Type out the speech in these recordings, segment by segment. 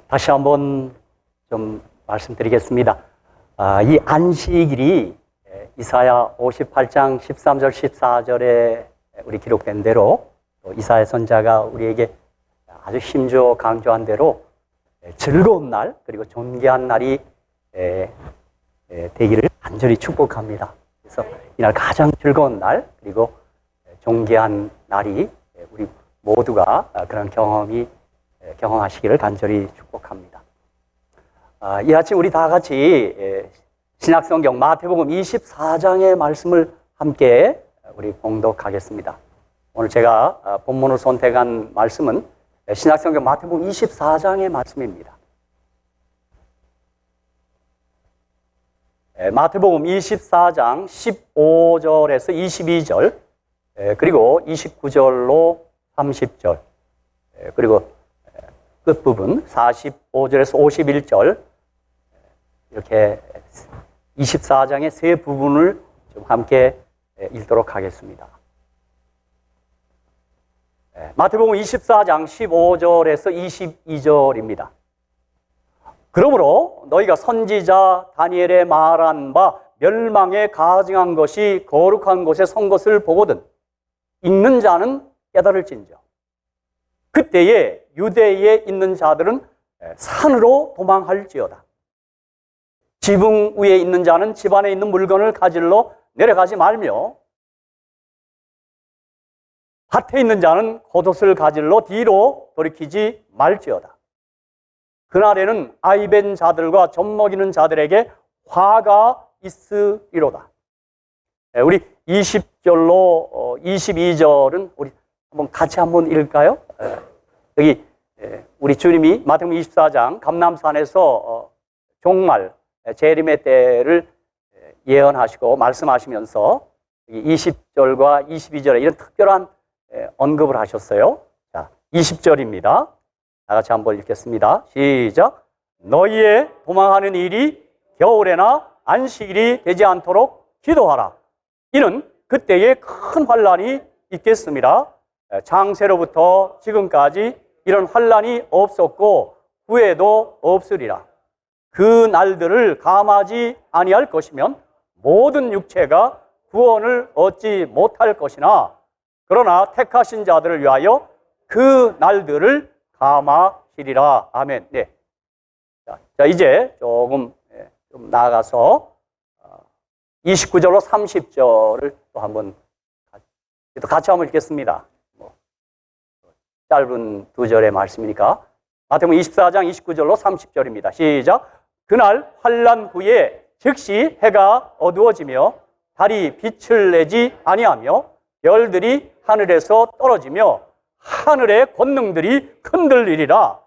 다시 한번 좀 말씀드리겠습니다. 이 안식일이 이사야 58장 13절 14절에 우리 기록된 대로 또 이사야 선자가 우리에게 아주 힘주어 강조한 대로 즐거운 날 그리고 존귀한 날이 되기를 간절히 축복합니다. 그래서 이날 가장 즐거운 날 그리고 존귀한 날이 우리 모두가 그런 경험하시기를 간절히 축복합니다. 이 아침 우리 다 같이 신약성경 마태복음 24장의 말씀을 함께 우리 봉독하겠습니다. 오늘 제가 본문을 선택한 말씀은 신약성경 마태복음 24장의 말씀입니다. 마태복음 24장 15절에서 22절 그리고 29절로 30절 그리고 끝부분 45절에서 51절 이렇게 24장의 세 부분을 좀 함께 읽도록 하겠습니다. 마태복음 24장 15절에서 22절입니다. 그러므로 너희가 선지자 다니엘의 말한 바 멸망에 가증한 것이 거룩한 곳에 선 것을 보거든 읽는 자는 깨달을진저 그때에 유대에 있는 자들은 산으로 도망할지어다. 지붕 위에 있는 자는 집 안에 있는 물건을 가지러 내려가지 말며 밭에 있는 자는 겉옷을 가지러 뒤로 돌이키지 말지어다. 그날에는 아이벤 자들과 젖먹이는 자들에게 화가 있으리로다. 우리 20절로 22절은 우리 같이 한번 읽을까요? 여기 우리 주님이 마태복음 24장 감람산에서 종말 재림의 때를 예언하시고 말씀하시면서 20절과 22절에 이런 특별한 언급을 하셨어요. 자, 20절입니다. 다 같이 한번 읽겠습니다. 시작. 너희의 도망하는 일이 겨울에나 안식일이 되지 않도록 기도하라. 이는 그때에 큰 환난이 있겠습니다. 창세로부터 지금까지 이런 환난이 없었고 후에도 없으리라. 그 날들을 감하지 아니할 것이면 모든 육체가 구원을 얻지 못할 것이나 그러나 택하신 자들을 위하여 그 날들을 감하시리라. 아멘. 네. 자, 이제 조금 좀 나아가서 29절로 30절을 또 한번 같이 한번 읽겠습니다. 짧은 두 절의 말씀이니까 마태복음 24장 29절로 30절입니다. 시작. 그날 환난 후에 즉시 해가 어두워지며 달이 빛을 내지 아니하며 별들이 하늘에서 떨어지며 하늘의 권능들이 흔들리리라.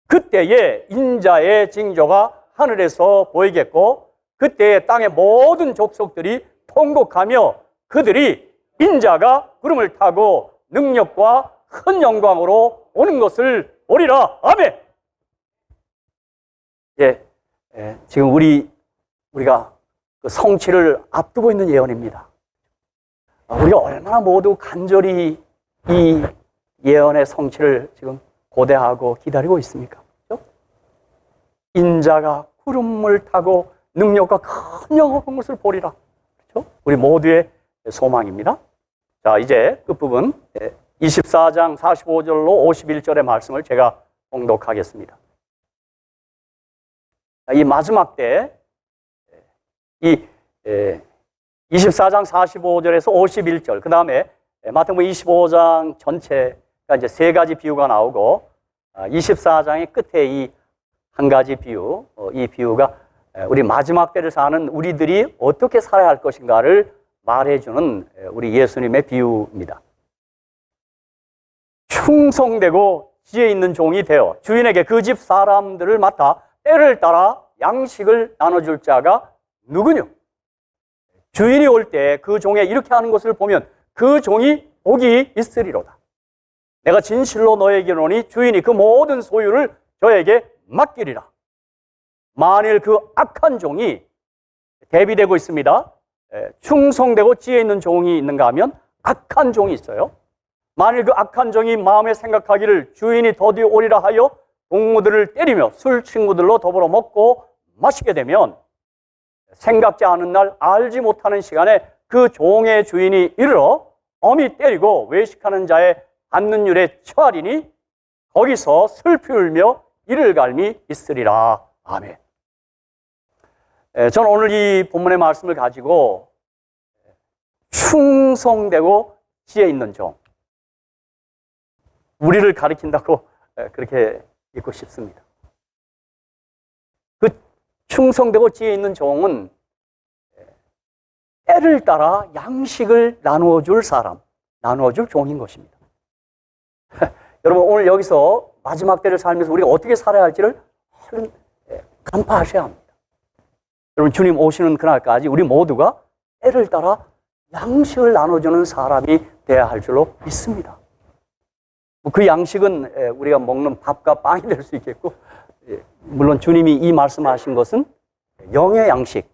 그때에 인자의 징조가 하늘에서 보이겠고 그때에 땅의 모든 족속들이 통곡하며 그들이 인자가 구름을 타고 능력과 큰 영광으로 오는 것을 보리라. 아멘. 지금 우리가 그 성취를 앞두고 있는 예언입니다. 우리가 얼마나 모두 간절히 이 예언의 성취를 지금 고대하고 기다리고 있습니까? 그렇죠? 인자가 구름을 타고 능력과 큰 영광 오는 것을 보리라. 그렇죠? 우리 모두의 소망입니다. 자, 이제 끝부분 24장 45절로 51절의 말씀을 제가 봉독하겠습니다. 이 마지막 때 이 24장 45절에서 51절 그 다음에 마태복음 25장 전체가 이제 세 가지 비유가 나오고 24장의 끝에 이 한 가지 비유, 이 비유가 우리 마지막 때를 사는 우리들이 어떻게 살아야 할 것인가를 말해주는 우리 예수님의 비유입니다. 충성되고 지혜 있는 종이 되어 주인에게 그 집 사람들을 맡아 때를 따라 양식을 나눠줄 자가 누구뇨? 주인이 올 때 그 종의 이렇게 하는 것을 보면 그 종이 복이 있으리로다. 내가 진실로 너에게 이르노니 주인이 그 모든 소유를 저에게 맡기리라. 만일 그 악한 종이 대비되고 있습니다. 충성되고 지혜 있는 종이 있는가 하면 악한 종이 있어요. 만일 그 악한 종이 마음에 생각하기를 주인이 더디 오리라 하여 동무들을 때리며 술 친구들로 더불어 먹고 마시게 되면 생각지 않은 날 알지 못하는 시간에 그 종의 주인이 이르러 엄히 때리고 외식하는 자의 받는율에 처하리니 거기서 슬피 울며 이를 갈미 있으리라. 아멘. 저는 오늘 이 본문의 말씀을 가지고 충성되고 지혜 있는 종, 우리를 가리킨다고 그렇게 읽고 싶습니다. 그 충성되고 지혜 있는 종은 때를 따라 양식을 나누어 줄 사람, 나누어 줄 종인 것입니다. 여러분, 오늘 여기서 마지막 때를 살면서 우리가 어떻게 살아야 할지를 얼른 간파하셔야 합니다. 여러분, 주님 오시는 그날까지 우리 모두가 때를 따라 양식을 나눠주는 사람이 되어야 할 줄로 믿습니다. 그 양식은 우리가 먹는 밥과 빵이 될 수 있겠고, 물론 주님이 이 말씀하신 것은 영의 양식,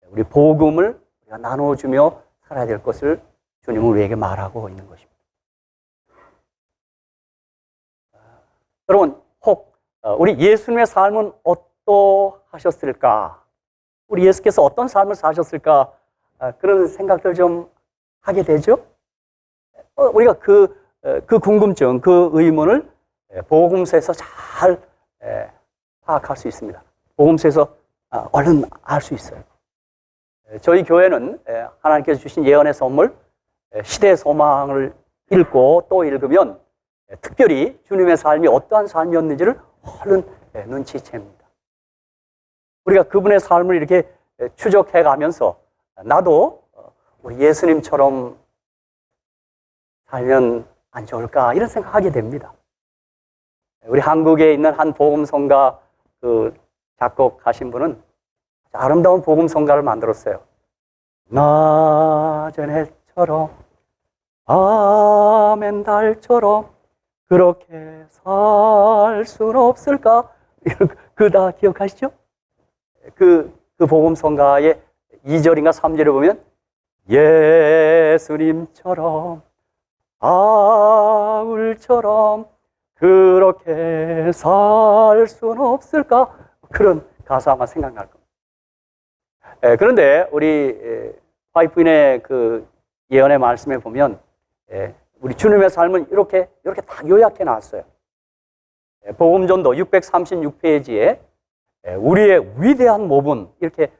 우리 복음을 우리가 나눠주며 살아야 될 것을 주님은 우리에게 말하고 있는 것입니다. 여러분, 혹 우리 예수님의 삶은 어떠하셨을까? 우리 예수께서 어떤 삶을 사셨을까? 그런 생각들 좀 하게 되죠? 우리가 그 궁금증, 그 의문을 복음서에서 잘 파악할 수 있습니다. 복음서에서 얼른 알 수 있어요. 저희 교회는 하나님께서 주신 예언의 선물, 시대의 소망을 읽고 또 읽으면 특별히 주님의 삶이 어떠한 삶이었는지를 얼른 눈치챕니다. 우리가 그분의 삶을 이렇게 추적해 가면서 나도 우리 예수님처럼 살면 안 좋을까 이런 생각하게 됩니다. 우리 한국에 있는 한 복음성가 그 작곡하신 분은 아름다운 복음성가를 만들었어요. 낮은 해처럼 밤엔 달처럼 그렇게 살 수는 없을까? 그 다 기억하시죠? 그 복음성가의 2절인가 3절에 보면 예수님처럼 아울처럼 그렇게 살 수는 없을까? 그런 가사가 생각날 겁니다. 그런데 우리 화이트인의 그 예언의 말씀에 보면 우리 주님의 삶은 이렇게 다 요약해 놨어요. 복음전도 636페이지에 우리의 위대한 모분 이렇게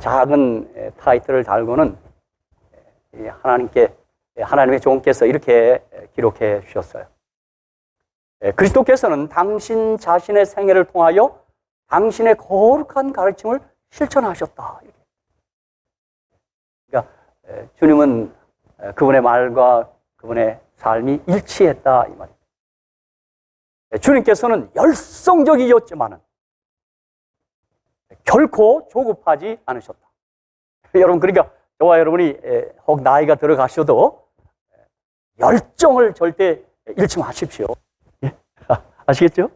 작은 타이틀을 달고는 하나님의 종께서 이렇게 기록해 주셨어요. 그리스도께서는 당신 자신의 생애를 통하여 당신의 거룩한 가르침을 실천하셨다. 그러니까 주님은 그분의 말과 그분의 삶이 일치했다 이 말입니다. 주님께서는 열성적이었지만은 결코 조급하지 않으셨다. 여러분, 그러니까 저와 여러분이 혹 나이가 들어가셔도 열정을 절대 잃지 마십시오. 아시겠죠?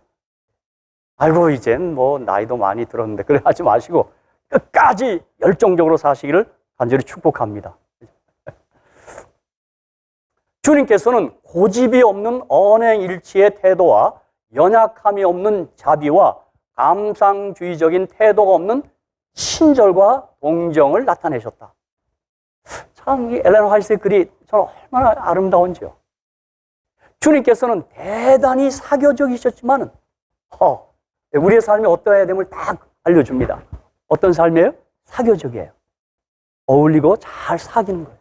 아이고, 이젠 뭐 나이도 많이 들었는데 그래 하지 마시고 끝까지 열정적으로 사시기를 간절히 축복합니다. 주님께서는 고집이 없는 언행일치의 태도와 연약함이 없는 자비와 감상주의적인 태도가 없는 친절과 동정을 나타내셨다. 참, 이 엘렌 화이트의 글이 저는 얼마나 아름다운지요. 주님께서는 대단히 사교적이셨지만은 우리의 삶이 어떠해야 됨을 딱 알려줍니다. 어떤 삶이에요? 사교적이에요. 어울리고 잘 사귀는 거예요.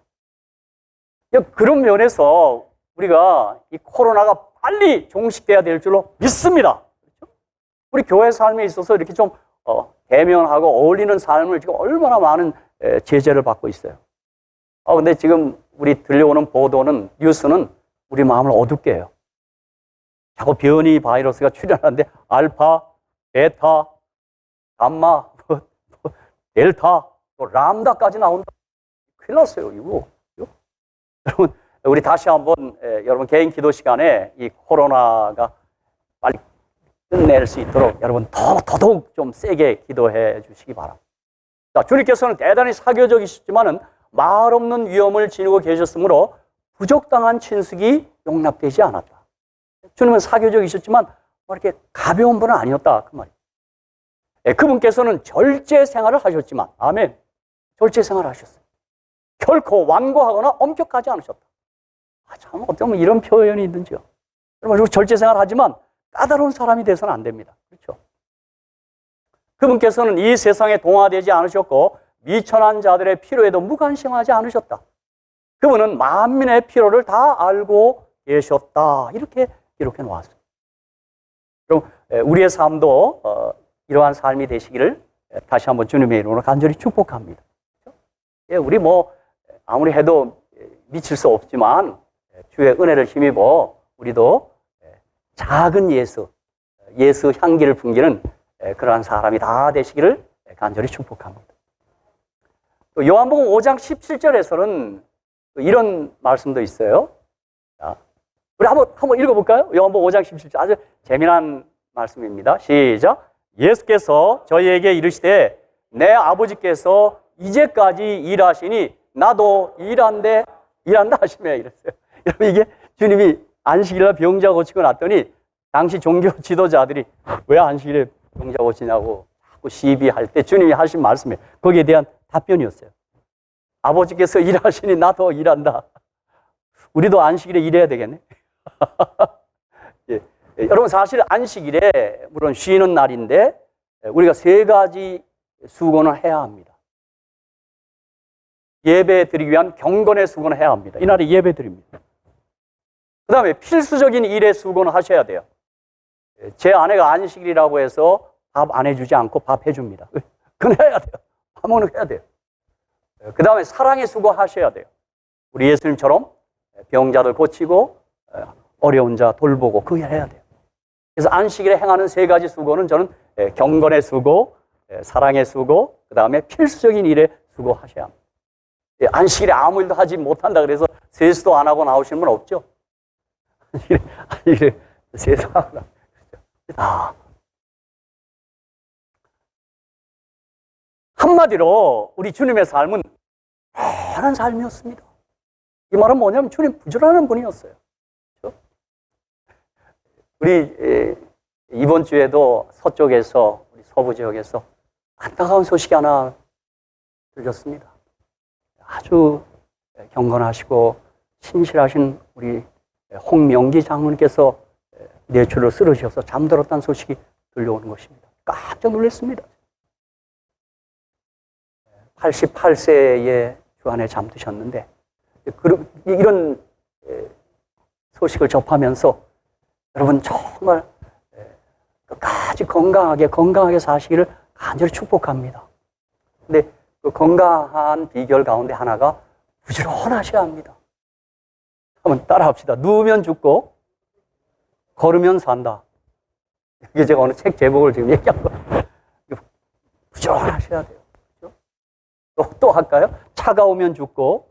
그런 면에서 우리가 이 코로나가 빨리 종식돼야 될 줄로 믿습니다. 그렇죠? 우리 교회 삶에 있어서 이렇게 좀 대면하고 어울리는 삶을 지금 얼마나 많은 제재를 받고 있어요. 근데 지금 우리 들려오는 보도는, 뉴스는 우리 마음을 어둡게 해요. 자꾸 변이 바이러스가 출현하는데 알파, 베타, 감마, 델타, 또 람다까지 나온다. 큰일 났어요, 이거. 여러분, 우리 다시 한번 여러분 개인 기도 시간에 이 코로나가 빨리 끝낼 수 있도록 여러분 더더욱 좀 세게 기도해 주시기 바랍니다. 자, 주님께서는 대단히 사교적이시지만은 말 없는 위험을 지니고 계셨으므로 부족당한 친숙이 용납되지 않았다. 주님은 사교적이셨지만 이렇게 가벼운 분은 아니었다 그 말이에요. 그분께서는 절제 생활을 하셨지만, 아멘, 절제 생활을 하셨어요. 결코 완고하거나 엄격하지 않으셨다. 참 어쩌면 이런 표현이 있는지요. 여러분, 절제 생활을 하지만 까다로운 사람이 돼서는 안 됩니다. 그렇죠? 그분께서는 이 세상에 동화되지 않으셨고 미천한 자들의 필요에도 무관심하지 않으셨다. 그분은 만민의 필요를 다 알고 계셨다. 이렇게 기록해 놓았어요. 그럼 우리의 삶도 이러한 삶이 되시기를 다시 한번 주님의 이름으로 간절히 축복합니다. 우리 아무리 해도 미칠 수 없지만 주의 은혜를 힘입어 우리도 작은 예수 향기를 풍기는 그러한 사람이 다 되시기를 간절히 축복합니다. 또 요한복음 5장 17절에서는 이런 말씀도 있어요. 자, 우리 한번 읽어볼까요? 요한복음 5장 17절 아주 재미난 말씀입니다. 시작. 예수께서 저희에게 이르시되 내 아버지께서 이제까지 일하시니 나도 일한다 하시며 이랬어요. 여러분, 이게 주님이 안식일날 병자 고치고 났더니 당시 종교 지도자들이 왜 안식일에 병자 고치냐고 자꾸 시비할 때 주님이 하신 말씀이에요. 거기에 대한 답변이었어요. 아버지께서 일하시니 나도 일한다. 우리도 안식일에 일해야 되겠네. 예. 여러분, 사실 안식일에 물론 쉬는 날인데 우리가 3가지 수고는 해야 합니다. 예배 드리기 위한 경건의 수고는 해야 합니다. 이날에 예배 드립니다. 그 다음에 필수적인 일의 수고는 하셔야 돼요. 제 아내가 안식일이라고 해서 밥 안 해주지 않고 밥 해줍니다. 그건 해야 돼요. 밥 먹는 거 해야 돼요. 그 다음에 사랑의 수고 하셔야 돼요. 우리 예수님처럼 병자들 고치고 어려운 자 돌보고 그거 해야 돼요. 그래서 안식일에 행하는 3가지 수고는 저는 경건의 수고, 사랑의 수고, 그 다음에 필수적인 일의 수고 하셔야 합니다. 안식일에 아무 일도 하지 못한다 그래서 세수도 안 하고 나오시는 분 없죠? 안식일에 세수하고 한마디로 우리 주님의 삶은 편한 삶이었습니다. 이 말은 뭐냐면 주님 부지런한 분이었어요. 그렇죠? 우리 이번 주에도 서쪽에서 우리 서부 지역에서 안타까운 소식이 하나 들렸습니다. 아주 경건하시고 신실하신 우리 홍명기 장로님께서 뇌출로 쓰러지셔서 잠들었다는 소식이 들려오는 것입니다. 깜짝 놀랐습니다. 88세에 주안에 잠드셨는데 이런 소식을 접하면서 여러분 정말 끝까지 건강하게 사시기를 간절히 축복합니다. 근데 그 건강한 비결 가운데 하나가 부지런하셔야 합니다. 한번 따라합시다. 누우면 죽고 걸으면 산다. 이게 제가 어느 책 제목을 지금 얘기한 거예요. 부지런하셔야 돼요. 또 할까요? 차가우면 죽고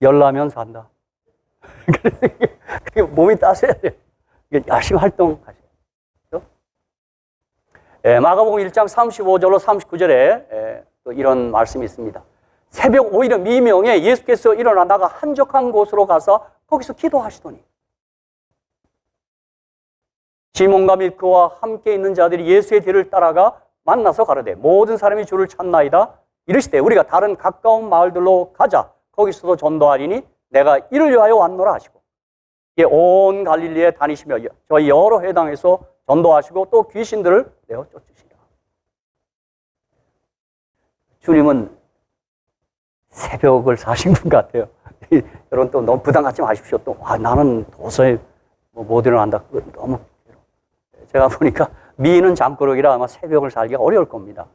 열나면 산다. 몸이 따스해야 돼요. 열심히 활동하셔야 돼요. 마가복음 1장 35절로 39절에 또 이런 말씀이 있습니다. 새벽 오히려 미명에 예수께서 일어나다가 한적한 곳으로 가서 거기서 기도하시더니 시몬과 밀크와 함께 있는 자들이 예수의 뒤를 따라가 만나서 가로되 모든 사람이 주를 찾나이다. 이르시되 우리가 다른 가까운 마을들로 가자. 거기서도 전도하리니 내가 이를 위하여 왔노라 하시고 온 갈릴리에 다니시며 저희 여러 회당에서 전도하시고 또 귀신들을 내어 쫓으시라. 주님은 새벽을 사신 분 같아요. 여러분 또 너무 부담 갖지 마십시오. 또 나는 도저히 못 일어난다. 너무 제가 보니까 미인은 잠꾸러기라 아마 새벽을 살기가 어려울 겁니다.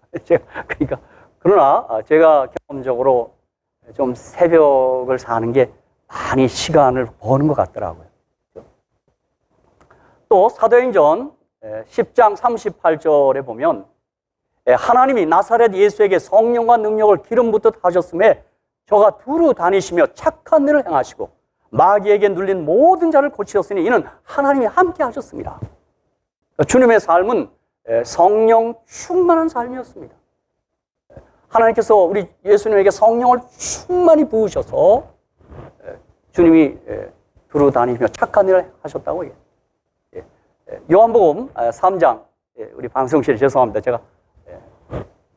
그러나 제가 경험적으로 좀 새벽을 사는 게 많이 시간을 버는 것 같더라고요. 또 사도행전 10장 38절에 보면 하나님이 나사렛 예수에게 성령과 능력을 기름 붓듯 하셨음에 저가 두루 다니시며 착한 일을 행하시고 마귀에게 눌린 모든 자를 고치셨으니 이는 하나님이 함께 하셨습니다. 주님의 삶은 성령 충만한 삶이었습니다. 하나님께서 우리 예수님에게 성령을 충만히 부으셔서 주님이 두루 다니시며 착한 일을 하셨다고. 요한복음 3장, 우리 방송실 죄송합니다. 제가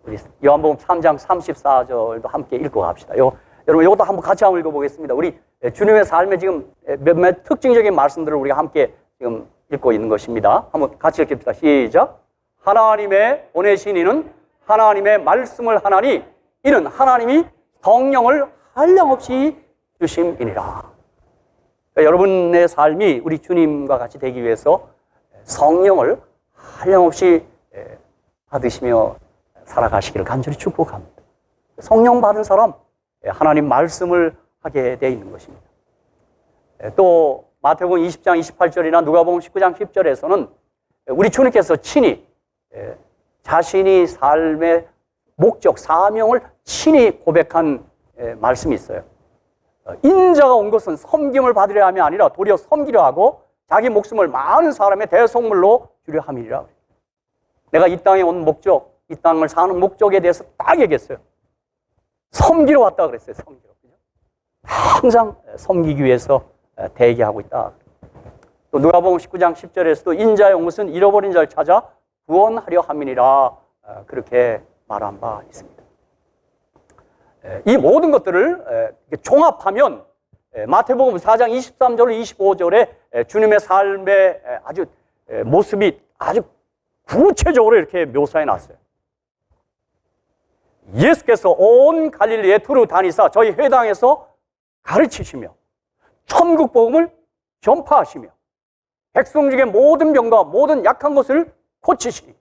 우리 요한복음 3장 34절도 함께 읽고 갑시다. 여러분 이것도 한번 같이 한번 읽어보겠습니다. 우리 주님의 삶에 지금 몇몇 특징적인 말씀들을 우리가 함께 지금 읽고 있는 것입니다. 한번 같이 읽읍시다. 시작. 하나님의 보내신 이는 하나님의 말씀을 하나니 이는 하나님이 성령을 한량없이 주심이니라. 그러니까 여러분의 삶이 우리 주님과 같이 되기 위해서 성령을 한량없이 받으시며 살아가시기를 간절히 축복합니다. 성령 받은 사람, 하나님 말씀을 하게 되어 있는 것입니다. 또 마태복음 20장 28절이나 누가복음 19장 10절에서는 우리 주님께서 친히 자신이 삶의 목적, 사명을 친히 고백한 말씀이 있어요. 인자가 온 것은 섬김을 받으려 함이 아니라 도리어 섬기려 하고 자기 목숨을 많은 사람의 대속물로 주려 함이라. 내가 이 땅에 온 목적, 이 땅을 사는 목적에 대해서 딱 얘기했어요. 섬기러 왔다 그랬어요. 섬기러. 항상 섬기기 위해서 대기하고 있다. 또 누가복음 19장 10절에서도 인자의 온 것은 잃어버린 자를 찾아 구원하려 함이니라 그렇게 말한 바 있습니다. 이 모든 것들을 종합하면 마태복음 4장 23절 25절에 주님의 삶의 아주 모습이 아주 구체적으로 이렇게 묘사해 놨어요. 예수께서 온 갈릴리에 두루 다니사 저희 회당에서 가르치시며 천국 복음을 전파하시며 백성 중에 모든 병과 모든 약한 것을 고치시니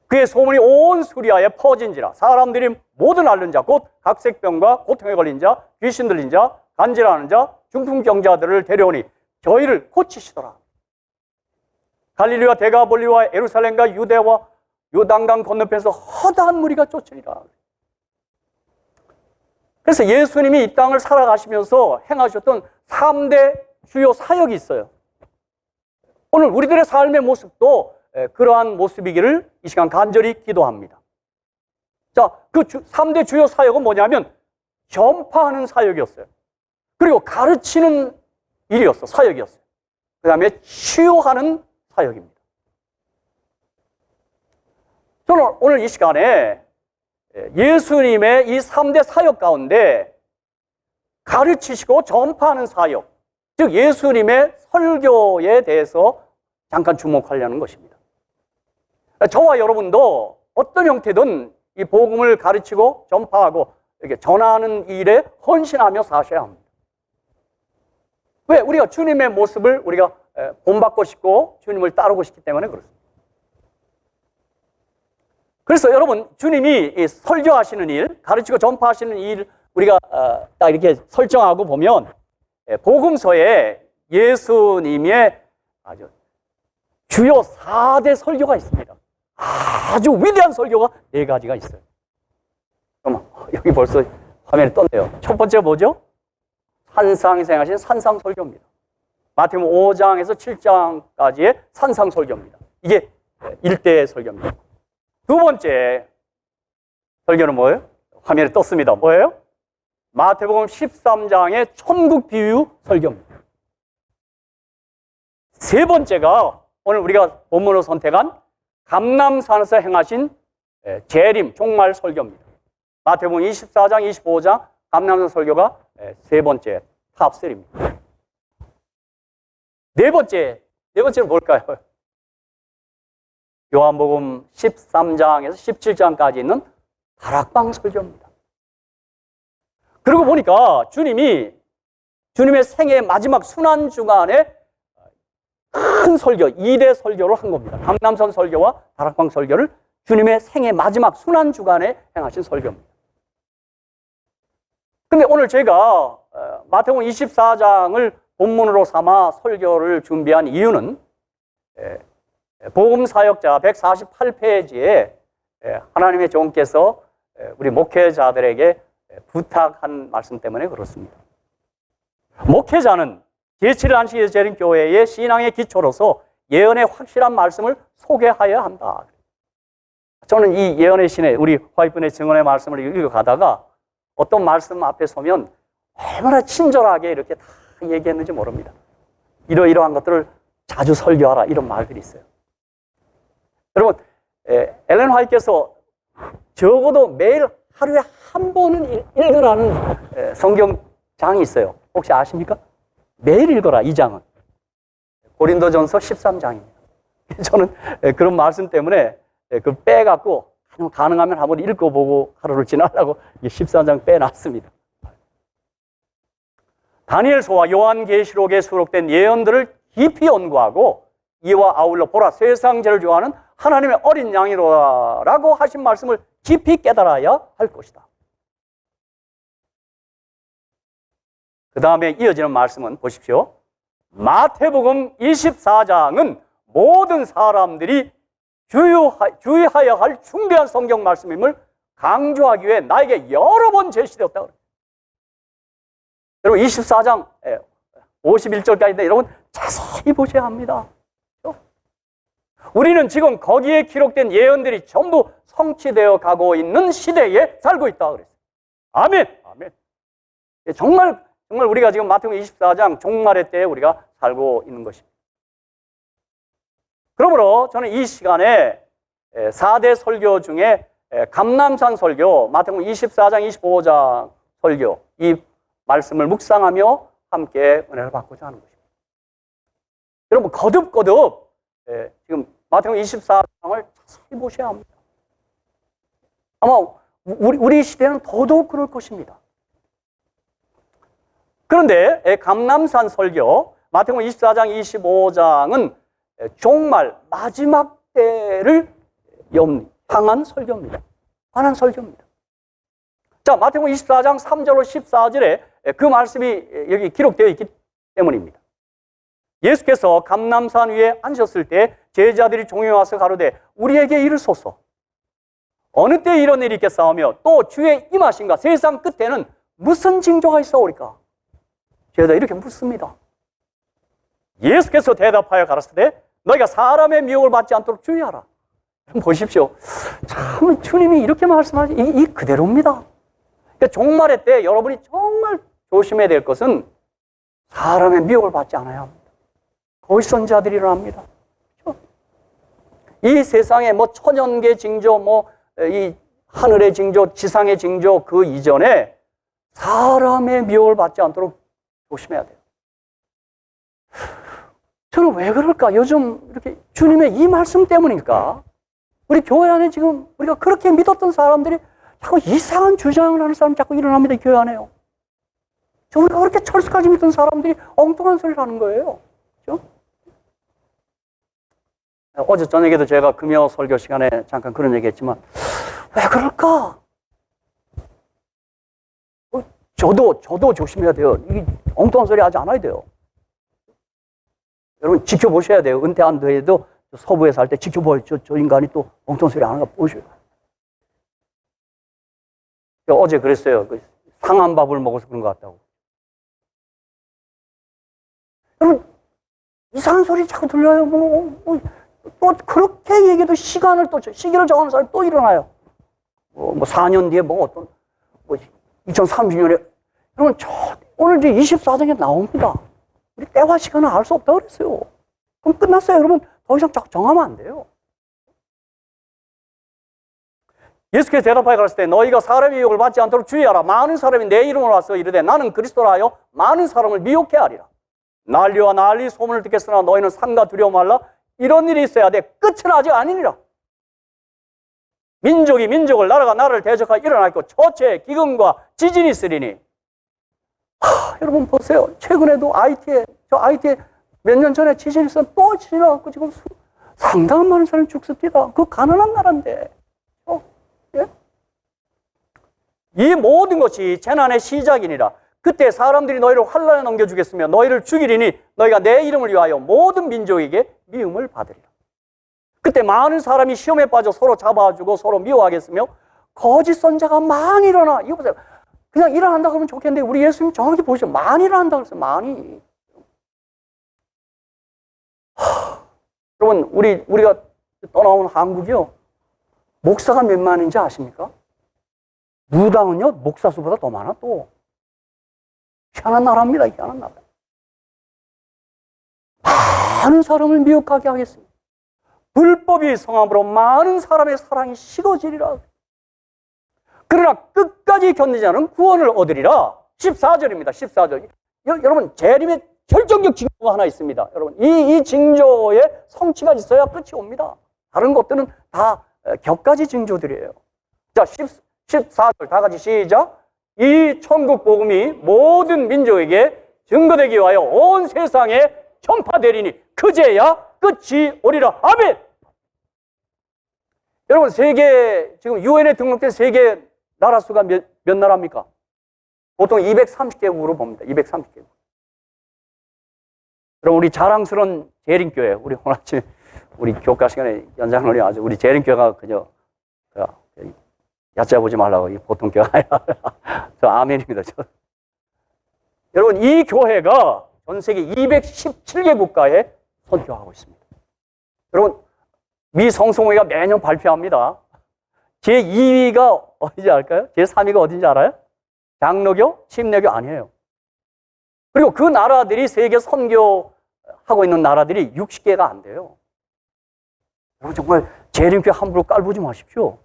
그의 소문이 온 수리아에 퍼진지라. 사람들이 모든 앓는 자 곧 각색병과 고통에 걸린 자, 귀신 들린 자, 간질하는 자, 중풍병자들을 데려오니 저희를 고치시더라. 갈릴리와 데가볼리와 예루살렘과 유대와 요단강 건너편에서 허다한 무리가 쫓으리라. 그래서 예수님이 이 땅을 살아가시면서 행하셨던 3대 주요 사역이 있어요. 오늘 우리들의 삶의 모습도 그러한 모습이기를 이 시간 간절히 기도합니다. 자, 그 3대 주요 사역은 뭐냐면 전파하는 사역이었어요. 그리고 가르치는 일이었어, 사역이었어요. 그 다음에 치유하는 사역입니다. 저는 오늘 이 시간에 예수님의 이 3대 사역 가운데 가르치시고 전파하는 사역, 즉 예수님의 설교에 대해서 잠깐 주목하려는 것입니다. 저와 여러분도 어떤 형태든 이 복음을 가르치고 전파하고 이렇게 전하는 일에 헌신하며 사셔야 합니다. 왜? 우리가 주님의 모습을 우리가 본받고 싶고 주님을 따르고 싶기 때문에 그렇습니다. 그래서 여러분, 주님이 이 설교하시는 일, 가르치고 전파하시는 일 우리가 딱 이렇게 설정하고 보면 복음서에 예수님의 아주 주요 4대 설교가 있습니다. 아주 위대한 설교가 4가지가 있어요. 그럼 여기 벌써 화면에 떴네요. 첫 번째 뭐죠? 산상에서 행하신 산상설교입니다. 마태복음 5장에서 7장까지의 산상설교입니다. 이게 1대 설교입니다. 두 번째 설교는 뭐예요? 화면에 떴습니다. 뭐예요? 마태복음 13장의 천국 비유 설교입니다. 세 번째가 오늘 우리가 본문으로 선택한 감람산에서 행하신 재림, 종말 설교입니다. 마태복음 24장, 25장 감람산 설교가 세 번째 탑3입니다. 네 번째는 뭘까요? 요한복음 13장에서 17장까지 있는 다락방 설교입니다. 그러고 보니까 주님의 생애 마지막 순환주간에 큰 설교, 2대 설교를 한 겁니다. 감람산 설교와 다락방 설교를 주님의 생애 마지막 순환주간에 행하신 설교입니다. 근데 오늘 제가 마태복음 24장을 본문으로 삼아 설교를 준비한 이유는 복음사역자 148페이지에 하나님의 종께서 우리 목회자들에게 부탁한 말씀 때문에 그렇습니다. 목회자는 제7일 안식일 재림교회의 신앙의 기초로서 예언의 확실한 말씀을 소개하여야 한다. 저는 이 예언의 신의 우리 화이트의 증언의 말씀을 읽어가다가 어떤 말씀 앞에 서면 얼마나 친절하게 이렇게 다 얘기했는지 모릅니다. 이러이러한 것들을 자주 설교하라 이런 말들이 있어요. 여러분, 엘렌 화이트께서 적어도 매일 하루에 한 번은 읽으라는 성경장이 있어요. 혹시 아십니까? 매일 읽어라, 이 장은. 고린도전서 13장입니다. 저는 그런 말씀 때문에 그걸 빼갖고 가능하면 한번 읽어보고 하루를 지나려고 14장 빼놨습니다. 다니엘서와 요한계시록에 수록된 예언들을 깊이 연구하고 이와 아울러 보라 세상 죄를 좋아하는 하나님의 어린 양이로라고 하신 말씀을 깊이 깨달아야 할 것이다. 그 다음에 이어지는 말씀은 보십시오. 마태복음 24장은 모든 사람들이 주의하여야 할 중대한 성경 말씀임을 강조하기 위해 나에게 여러 번 제시되었다. 여러분 24장 51절까지인데 여러분 자세히 보셔야 합니다. 우리는 지금 거기에 기록된 예언들이 전부 성취되어 가고 있는 시대에 살고 있다 그랬어요. 아멘. 아멘. 정말 우리가 지금 마태복음 24장 종말의 때에 우리가 살고 있는 것입니다. 그러므로 저는 이 시간에 4대 설교 중에 감람산 설교, 마태복음 24장, 25장 설교 이 말씀을 묵상하며 함께 은혜를 받고자 하는 것입니다. 여러분 거듭 지금 마태복음 24장을 자세히 보셔야 합니다. 아마 우리 시대는 더더욱 그럴 것입니다. 그런데 감람산 설교 마태복음 24장, 25장은 종말 마지막 때를 향한 설교입니다. 관한 설교입니다. 자, 마태복음 24장 3절로 14절에 그 말씀이 여기 기록되어 있기 때문입니다. 예수께서 감람산 위에 앉으셨을 때 제자들이 종에 와서 가로되 우리에게 이르소서 어느 때 이런 일이 있겠사오며 또 주의 임하신가 세상 끝에는 무슨 징조가 있사오리까? 제자들이 이렇게 묻습니다. 예수께서 대답하여 가라사대 너희가 사람의 미혹을 받지 않도록 주의하라. 보십시오. 참 주님이 이렇게 말씀하시 이 그대로입니다. 그러니까 종말의 때 여러분이 정말 조심해야 될 것은 사람의 미혹을 받지 않아야 합니다. 거짓 선지자들이 일어납니다. 그렇죠? 이 세상에 뭐 천연계 징조, 뭐 이 하늘의 징조, 지상의 징조 그 이전에 사람의 미혹을 받지 않도록 조심해야 돼요. 저는 왜 그럴까? 요즘 이렇게 주님의 이 말씀 때문일까? 우리 교회 안에 지금 우리가 그렇게 믿었던 사람들이 자꾸 이상한 주장을 하는 사람이 자꾸 일어납니다. 교회 안에요. 우리가 그렇게 철수까지 믿던 사람들이 엉뚱한 소리를 하는 거예요. 그렇죠? 어제 저녁에도 제가 금요 설교 시간에 잠깐 그런 얘기 했지만 왜 그럴까? 저도 조심해야 돼요. 이게 엉뚱한 소리 하지 않아야 돼요. 여러분 지켜보셔야 돼요. 은퇴 안 돼도 서부에 살 때 지켜봐요. 저 인간이 또 엉뚱한 소리 하는 거 보셔요. 어제 그랬어요. 상한 밥을 먹어서 그런 것 같다고. 여러분 이상한 소리 자꾸 들려요. 또 그렇게 얘기해도 시기를 정하는 사람이 또 일어나요. 뭐 4년 뒤에 뭐 2030년에 여러분 오늘 이제 24장에 나옵니다. 우리 때와 시간은 알 수 없다고 그랬어요. 그럼 끝났어요. 여러분 더 이상 자꾸 정하면 안 돼요. 예수께서 대답하여 가라사대 때 너희가 사람의 유혹을 받지 않도록 주의하라. 많은 사람이 내 이름으로 와서 이르되 나는 그리스도라 하여 많은 사람을 미혹해 하리라. 난리와 난리 소문을 듣겠으나 너희는 삼가 두려워 말라. 이런 일이 있어야 돼. 끝은 아직 아니니라. 민족이 민족을 나라가 나라를 대적하여 일어나 있고 초체 기근과 지진이 있으리니. 여러분 보세요. 최근에도 IT에 몇 년 전에 지진이 있었는데 또 지진이 와서 지금 상당한 많은 사람이 죽습니다. 그 가난한 나라인데. 예? 이 모든 것이 재난의 시작이니라. 그때 사람들이 너희를 환난에 넘겨주겠으며 너희를 죽이리니 너희가 내 이름을 위하여 모든 민족에게 미움을 받으리라. 그때 많은 사람이 시험에 빠져 서로 잡아주고 서로 미워하겠으며 거짓 선자가 많이 일어나. 이거 보세요. 그냥 일어난다 그러면 좋겠는데 우리 예수님 정확히 보시죠. 많이 일어난다 그랬어요. 많이. 여러분 우리가 떠나온 한국이요. 목사가 몇 만인지 아십니까? 무당은요 목사 수보다 더 많아 또. 희한한 나라입니다. 희한한 나라. 많은 사람을 미혹하게 하겠습니다. 불법이 성함으로 많은 사람의 사랑이 식어지리라. 그러나 끝까지 견디지 않은 구원을 얻으리라. 14절입니다. 14절. 여러분, 재림의 결정적 징조가 하나 있습니다. 여러분, 이 징조의 성취가 있어야 끝이 옵니다. 다른 것들은 다 격가지 징조들이에요. 자, 14절 다 같이 시작. 이 천국 복음이 모든 민족에게 증거되기 위하여 온 세상에 전파되리니 그제야 끝이 오리라. 아멘. 여러분, 세계 지금 유엔에 등록된 세계 나라 수가 몇 나라입니까? 보통 230개국으로 봅니다. 230개국. 그럼 우리 자랑스러운 재림교회, 우리 오늘 아침 우리 교과 시간에 연장론이 아주 우리 재림교회가 그저 얕잡보지 말라고 이 보통 교회가 아니라 저 아멘입니다. 여러분, 이 교회가 전 세계 217개 국가에 선교하고 있습니다. 여러분, 미 성송회가 매년 발표합니다. 제 2위가 어딘지 알까요? 제 3위가 어딘지 알아요? 장로교, 침례교 아니에요. 그리고 그 나라들이 세계 선교하고 있는 나라들이 60개가 안 돼요. 여러분, 정말 재림교 함부로 깔보지 마십시오.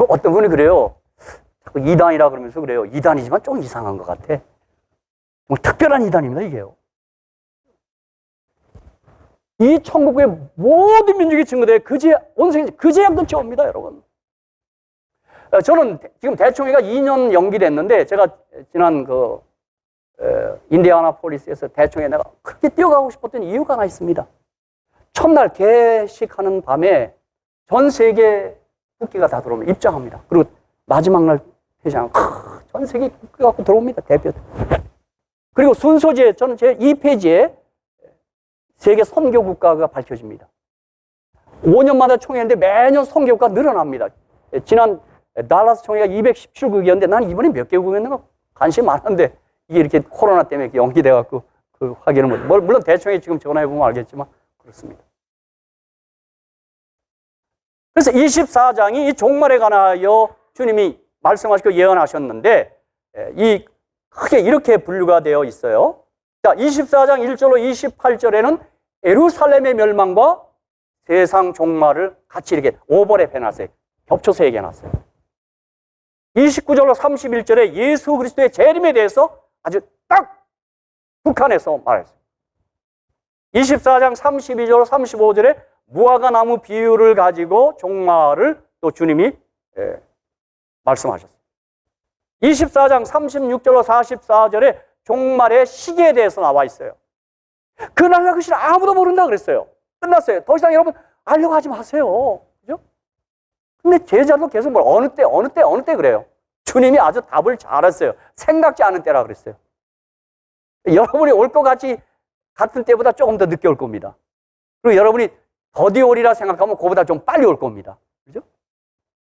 어떤 분이 그래요. 자꾸 이단이라 그러면서 그래요. 이단이지만 좀 이상한 것 같아. 정말 특별한 이단입니다, 이게요. 이 천국의 모든 민족이 증거돼 온 세계 그제야 끝이 옵니다, 여러분. 저는 지금 대총회가 2년 연기됐는데 제가 지난 인디아나폴리스에서 대총회 내가 그렇게 뛰어가고 싶었던 이유가 하나 있습니다. 첫날 개식하는 밤에 전 세계 국기가 다 들어오면 입장합니다. 그리고 마지막 날 회장 전 세계 국기가 갖고 들어옵니다, 대표. 그리고 순서지에 저는 제 2페이지에 세계 선교 국가가 밝혀집니다. 5년마다 총회인데 매년 선교 국가가 늘어납니다. 지난 달라스 총회가 217국이었는데 난 이번에 몇 개국이었는가 관심이 많은데 이게 이렇게 코로나 때문에 이렇게 연기돼갖고 그 확인을 못. 물론 대총회 지금 전화해보면 알겠지만 그렇습니다. 그래서 24장이 이 종말에 관하여 주님이 말씀하시고 예언하셨는데 크게 이렇게 분류가 되어 있어요. 자, 24장 1절로 28절에는 예루살렘의 멸망과 세상 종말을 같이 이렇게 오버랩 해놨어요. 겹쳐서 얘기해놨어요. 29절로 31절에 예수 그리스도의 재림에 대해서 아주 딱 북한에서 말했어요. 24장 32절로 35절에 무화과 나무 비유를 가지고 종말을 또 주님이 말씀하셨어요. 24장 36절로 44절에 종말의 시기에 대해서 나와 있어요. 그날과 그 시를 아무도 모른다 그랬어요. 끝났어요. 더 이상 여러분 알려고 하지 마세요. 그죠? 근데 제자도 계속 어느 때 그래요. 주님이 아주 답을 잘했어요. 생각지 않은 때라 그랬어요. 여러분이 올 것 같은 때보다 조금 더 늦게 올 겁니다. 그리고 여러분이 더디 오리라 생각하면 그보다 좀 빨리 올 겁니다. 그죠?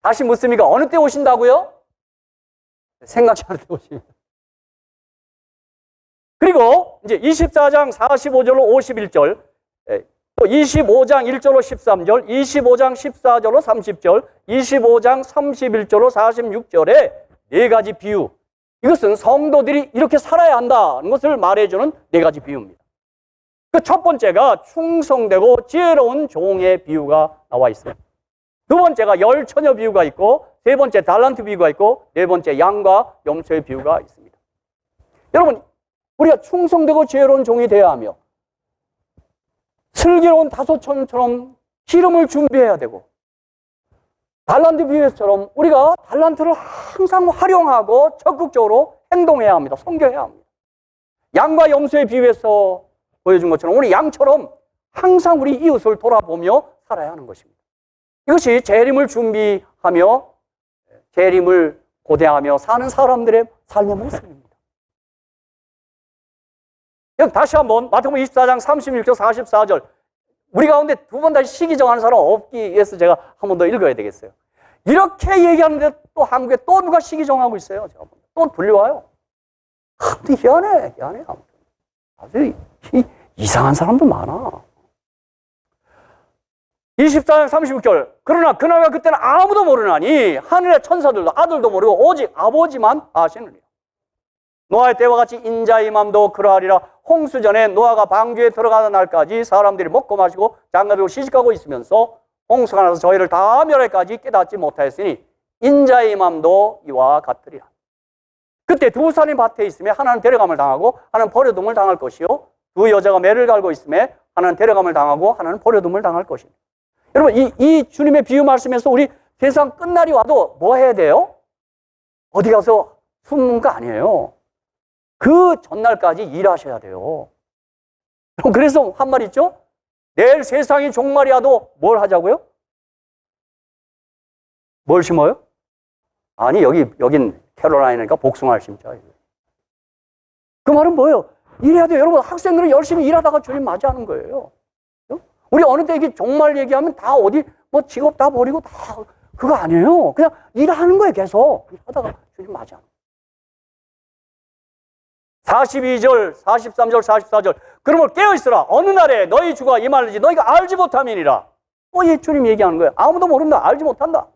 다시 묻습니까? 어느 때 오신다고요? 생각지 않은 때 오십니다. 그리고 이제 24장 45절로 51절, 또 25장 1절로 13절, 25장 14절로 30절, 25장 31절로 46절에 네 가지 비유. 이것은 성도들이 이렇게 살아야 한다는 것을 말해주는 네 가지 비유입니다. 그 첫 번째가 충성되고 지혜로운 종의 비유가 나와 있어요. 두 번째가 열처녀 비유가 있고, 세 번째 달란트 비유가 있고, 네 번째 양과 염소의 비유가 있습니다. 여러분, 우리가 충성되고 지혜로운 종이 되어야 하며 슬기로운 다소천처럼 기름을 준비해야 되고, 달란트 비유처럼 우리가 달란트를 항상 활용하고 적극적으로 행동해야 합니다. 섬겨야 합니다. 양과 염소의 비유에서 보여준 것처럼 우리 양처럼 항상 우리 이웃을 돌아보며 살아야 하는 것입니다. 이것이 재림을 준비하며 재림을 고대하며 사는 사람들의 삶의 모습입니다. 다시 한번 마태복음 24장 36절 44절, 우리 가운데 두 번 다시 시기 정하는 사람 없기 위해서 제가 한 번 더 읽어야 되겠어요. 이렇게 얘기하는데 또 한국에 또 누가 시기 정하고 있어요. 제가 또 불려와요. 희한해. 아주 이상한 사람도 많아. 24장 36절, 그러나 그날과 그때는 아무도 모르나니 하늘의 천사들도 아들도 모르고 오직 아버지만 아시느니라. 노아의 때와 같이 인자의 맘도 그러하리라. 홍수 전에 노아가 방주에 들어가는 날까지 사람들이 먹고 마시고 장가들고 시집가고 있으면서 홍수가 나서 저희를 다 멸할까지 깨닫지 못하였으니 인자의 맘도 이와 같으리라. 그때 두 사람이 밭에 있음에 하나는 데려감을 당하고 하나는 버려둠을 당할 것이요, 두 여자가 매를 갈고 있음에 하나는 데려감을 당하고 하나는 버려둠을 당할 것이니. 여러분, 이 주님의 비유 말씀에서 우리 세상 끝날이 와도 뭐 해야 돼요? 어디 가서 숨는 거 아니에요. 그 전날까지 일하셔야 돼요. 그래서 한 말 있죠? 내일 세상이 종말이 와도 뭘 하자고요? 뭘 심어요? 아니, 여긴 캐롤라이나니까 복숭아를 심자. 그 말은 뭐예요? 일해야 돼요. 여러분, 학생들은 열심히 일하다가 주님 맞이하는 거예요. 우리 어느 때 이게 종말 얘기하면 다 어디 뭐 직업 다 버리고 다 그거 아니에요. 그냥 일하는 거예요. 계속 하다가 주님 맞이하는 거예요. 42절, 43절, 44절. 그러므로 깨어있으라. 어느 날에 너희 주가 임하는지 너희가 알지 못함이니라. 이 주님 얘기하는 거예요. 아무도 모른다. 알지 못한다.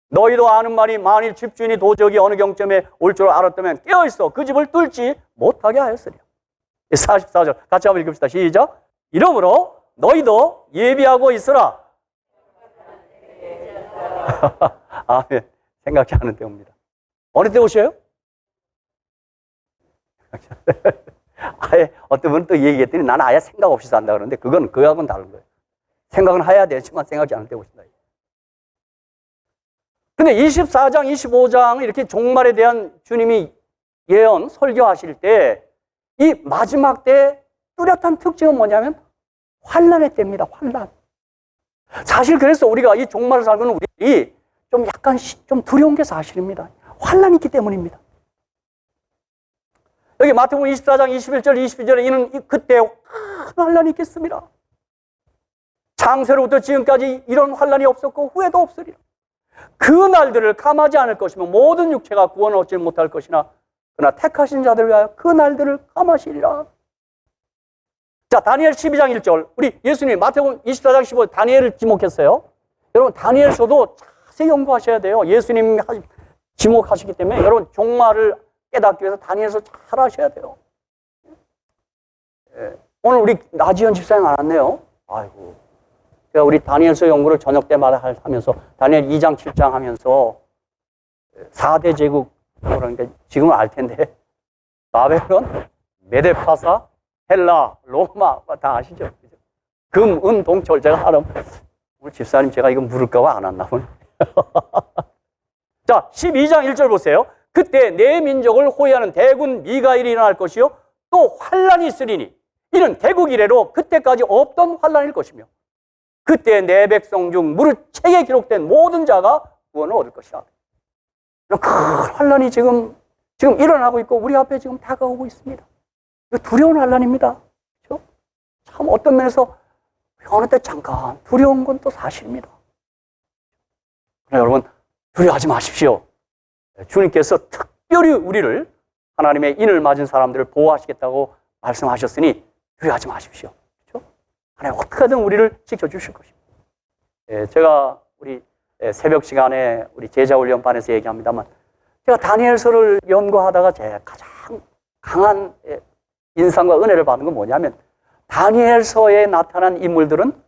너희도 아는 말이 만일 집주인이 도적이 어느 경점에 올 줄 알았다면 깨어있어 그 집을 뚫지 못하게 하였으리라. 44절 같이 한번 읽읍시다. 시작. 이러므로 너희도 예비하고 있으라. 아멘. 생각지 않은 때 옵니다. 어느 때 오셔요? 아예 어떤 분은 또 얘기했더니 나는 아예 생각 없이 산다 그러는데 그건 그하고는 다른 거예요. 생각은 해야 되지만 생각지 않을 때 오신다. 근데 24장, 25장 이렇게 종말에 대한 주님이 예언, 설교하실 때 이 마지막 때 뚜렷한 특징은 뭐냐면 환난의 때입니다. 환난. 사실 그래서 우리가 이 종말을 살고는 우리들이 좀 약간 좀 두려운 게 사실입니다. 환난이 있기 때문입니다. 여기 마태복음 24장 21절, 22절에 이는 그때 환난이 있겠습니다. 창세로부터 지금까지 이런 환난이 없었고 후에도 없으리라. 그 날들을 감하지 않을 것이며 모든 육체가 구원을 얻지 못할 것이나 그러나 택하신 자들 위하여 그 날들을 감하시리라. 자, 다니엘 12장 1절. 우리 예수님이 마태복음 24장 15절 다니엘을 지목했어요. 여러분, 다니엘서도 자세히 연구하셔야 돼요. 예수님이 지목하시기 때문에 여러분 종말을 깨닫기 위해서 다니엘서 잘 하셔야 돼요. 오늘 우리 나지현 집사님 안 왔네요. 아이고. 제가 우리 다니엘서 연구를 저녁 때마다 하면서 다니엘 2장 7장 하면서 4대 제국 그러니까 지금은 알 텐데 바벨론, 메데파사, 헬라, 로마 다 아시죠? 금, 은, 동, 철 제가 하면 우리 집사님 제가 이거 물을까 봐 안 왔나 보네. 자, 12장 1절 보세요. 그때 내 민족을 호위하는 대군 미가엘이 일어날 것이요 또 환란이 있으리니 이는 대국 이래로 그때까지 없던 환란일 것이며 그때 내 백성 중 무릇 책에 기록된 모든 자가 구원을 얻을 것이다. 큰 환란이 지금 일어나고 있고 우리 앞에 지금 다가오고 있습니다. 이거 두려운 환란입니다. 그렇죠? 참 어떤 면에서 어느 때 잠깐 두려운 건 또 사실입니다. 그러나 여러분 두려워하지 마십시오. 주님께서 특별히 우리를 하나님의 인을 맞은 사람들을 보호하시겠다고 말씀하셨으니 두려워하지 마십시오. 그렇죠? 하나님 어떻게든 우리를 지켜주실 것입니다. 제가 우리 새벽 시간에 우리 제자훈련반에서 얘기합니다만 제가 다니엘서를 연구하다가 제 가장 강한 인상과 은혜를 받은 건 뭐냐면 다니엘서에 나타난 인물들은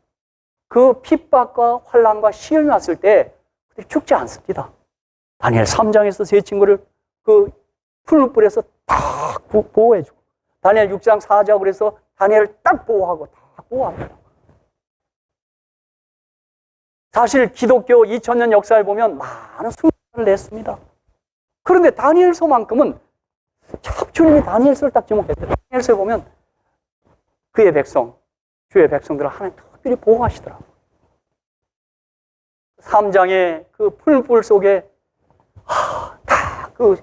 그 핍박과 환난과 시험이 왔을 때 죽지 않습니다. 다니엘 3장에서 세 친구를 그 풀불에서 딱 보호해주고 다니엘 6장 4장으로 해서 다니엘을 딱 보호하고 딱 보호합니다. 사실 기독교 2000년 역사를 보면 많은 승리를 냈습니다. 그런데 다니엘서만큼은 주님이 다니엘서를 딱 지목했어요. 다니엘서에 보면 그의 백성, 주의 백성들을 하나님 특별히 보호하시더라고요. 3장의 그 풀불 속에 다 그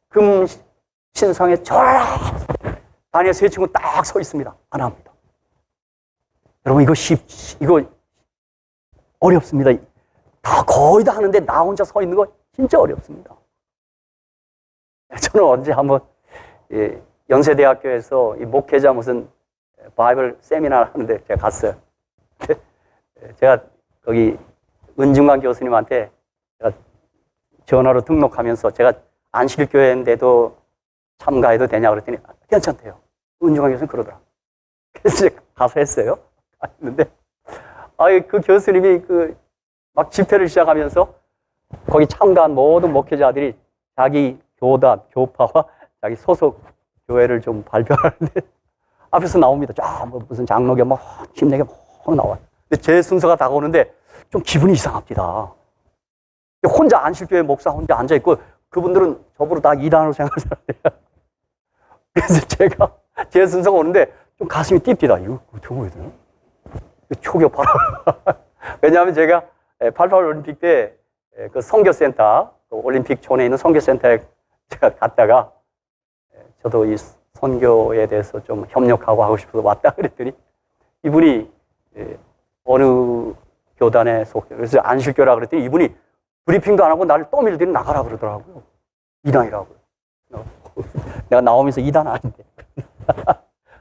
금 신상에 다니엘 세 친구 딱 서 있습니다. 안 합니다. 여러분 이거 어렵습니다. 다 거의 다 하는데 나 혼자 서 있는 거 진짜 어렵습니다. 저는 언제 한번 연세대학교에서 이 목회자 무슨 바이블 세미나를 하는데 제가 갔어요. 제가 거기 은중관 교수님한테 제가 전화로 등록하면서 제가 안식교회인데도 참가해도 되냐 그랬더니 괜찮대요. 은중환 교수는 그러더라. 그래서 가서 했어요. 했는데 그 교수님이 막 집회를 시작하면서 거기 참가한 모든 목회자들이 자기 교단, 교파와 자기 소속 교회를 좀 발표하는데 앞에서 나옵니다. 무슨 장로교 침례교 나와요. 근데 제 순서가 다가오는데 좀 기분이 이상합니다. 혼자 안식교회 목사 혼자 앉아있고 그분들은 저보고 다 이단으로 생각하잖아요. 그래서 제 순서가 오는데 좀 가슴이 뜁니다. 이거 어떻게 보여야 되나? 초교파라. 왜냐하면 제가 88 올림픽 때 그 선교센터, 올림픽촌에 있는 선교센터에 제가 갔다가 저도 이 선교에 대해서 좀 협력하고 하고 싶어서 왔다 그랬더니 이분이 어느 교단에 속해. 그래서 안식교라 그랬더니 이분이 브리핑도 안 하고 나를 떠밀더니 나가라 그러더라고요. 이단이라고요. 내가 나오면서 이단 아닌데.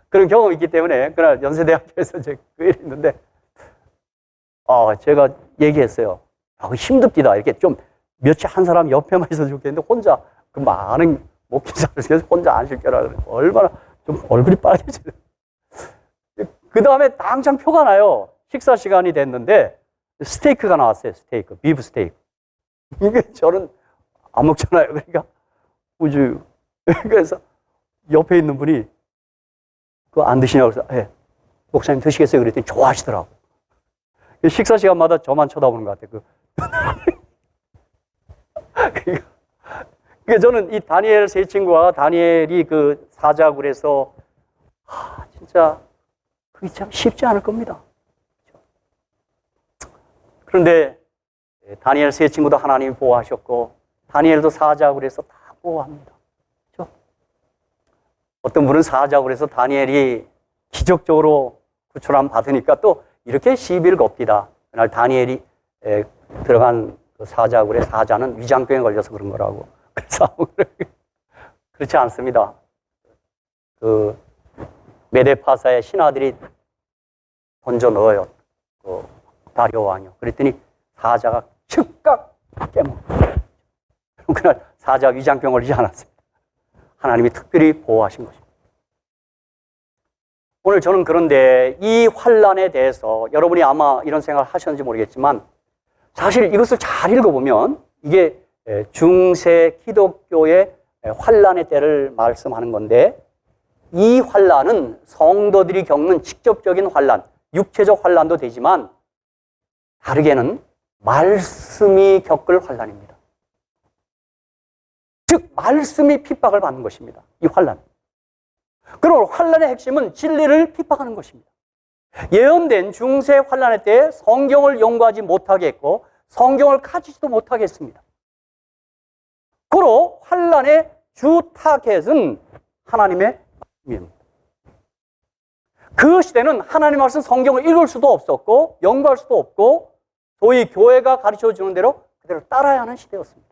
그런 경험이 있기 때문에 그날 연세대학교에서 제가 그 일이 있는데 제가 얘기했어요. 힘듭니다. 이렇게 좀 며칠 한 사람 옆에만 있어도 좋겠는데 혼자 그 많은 목회자를 혼자 안식교라 그래. 얼마나 좀 얼굴이 빨개지는. 그 다음에 당장 표가 나요. 식사 시간이 됐는데 스테이크가 나왔어요. 스테이크, 비프 스테이크. 이게 저는 안 먹잖아요. 그러니까 우주. 그래서 옆에 있는 분이 그거 안 드시냐고 그래서 목사님 드시겠어요? 그랬더니 좋아하시더라고. 식사 시간마다 저만 쳐다보는 것 같아요. 그러니까 저는 이 다니엘 세 친구와 다니엘이 그 사자굴에서 진짜 그게 참 쉽지 않을 겁니다. 그런데 다니엘 세 친구도 하나님이 보호하셨고 다니엘도 사자굴에서 다 보호합니다. 그렇죠? 어떤 분은 사자굴에서 다니엘이 기적적으로 구출함 받으니까 또 이렇게 시비를 겁니다. 그날 다니엘이 들어간 그 사자굴의 사자는 위장병에 걸려서 그런 거라고. 그래서 그렇지 않습니다. 그 메데파사의 신하들이 던져 넣어요. 그 다리오 왕이요. 그랬더니 사자가 즉각 깨먹어. 그날 사자 위장병 걸리지 않았습니다. 하나님이 특별히 보호하신 것입니다. 오늘 저는 그런데 이 환난에 대해서 여러분이 아마 이런 생각을 하셨는지 모르겠지만 사실 이것을 잘 읽어보면 이게 중세 기독교의 환난의 때를 말씀하는 건데 이 환난은 성도들이 겪는 직접적인 환난, 육체적 환난도 되지만 다르게는 말씀이 겪을 환난입니다. 즉 말씀이 핍박을 받는 것입니다. 이 환난. 그럼 환난의 핵심은 진리를 핍박하는 것입니다. 예언된 중세 환난의 때 성경을 연구하지 못하게 했고 성경을 가지지도 못하게 했습니다. 그로 환난의 주 타겟은 하나님의 말씀입니다. 그 시대는 하나님 말씀 성경을 읽을 수도 없었고 연구할 수도 없고 소위 교회가 가르쳐주는 대로 그대로 따라야 하는 시대였습니다.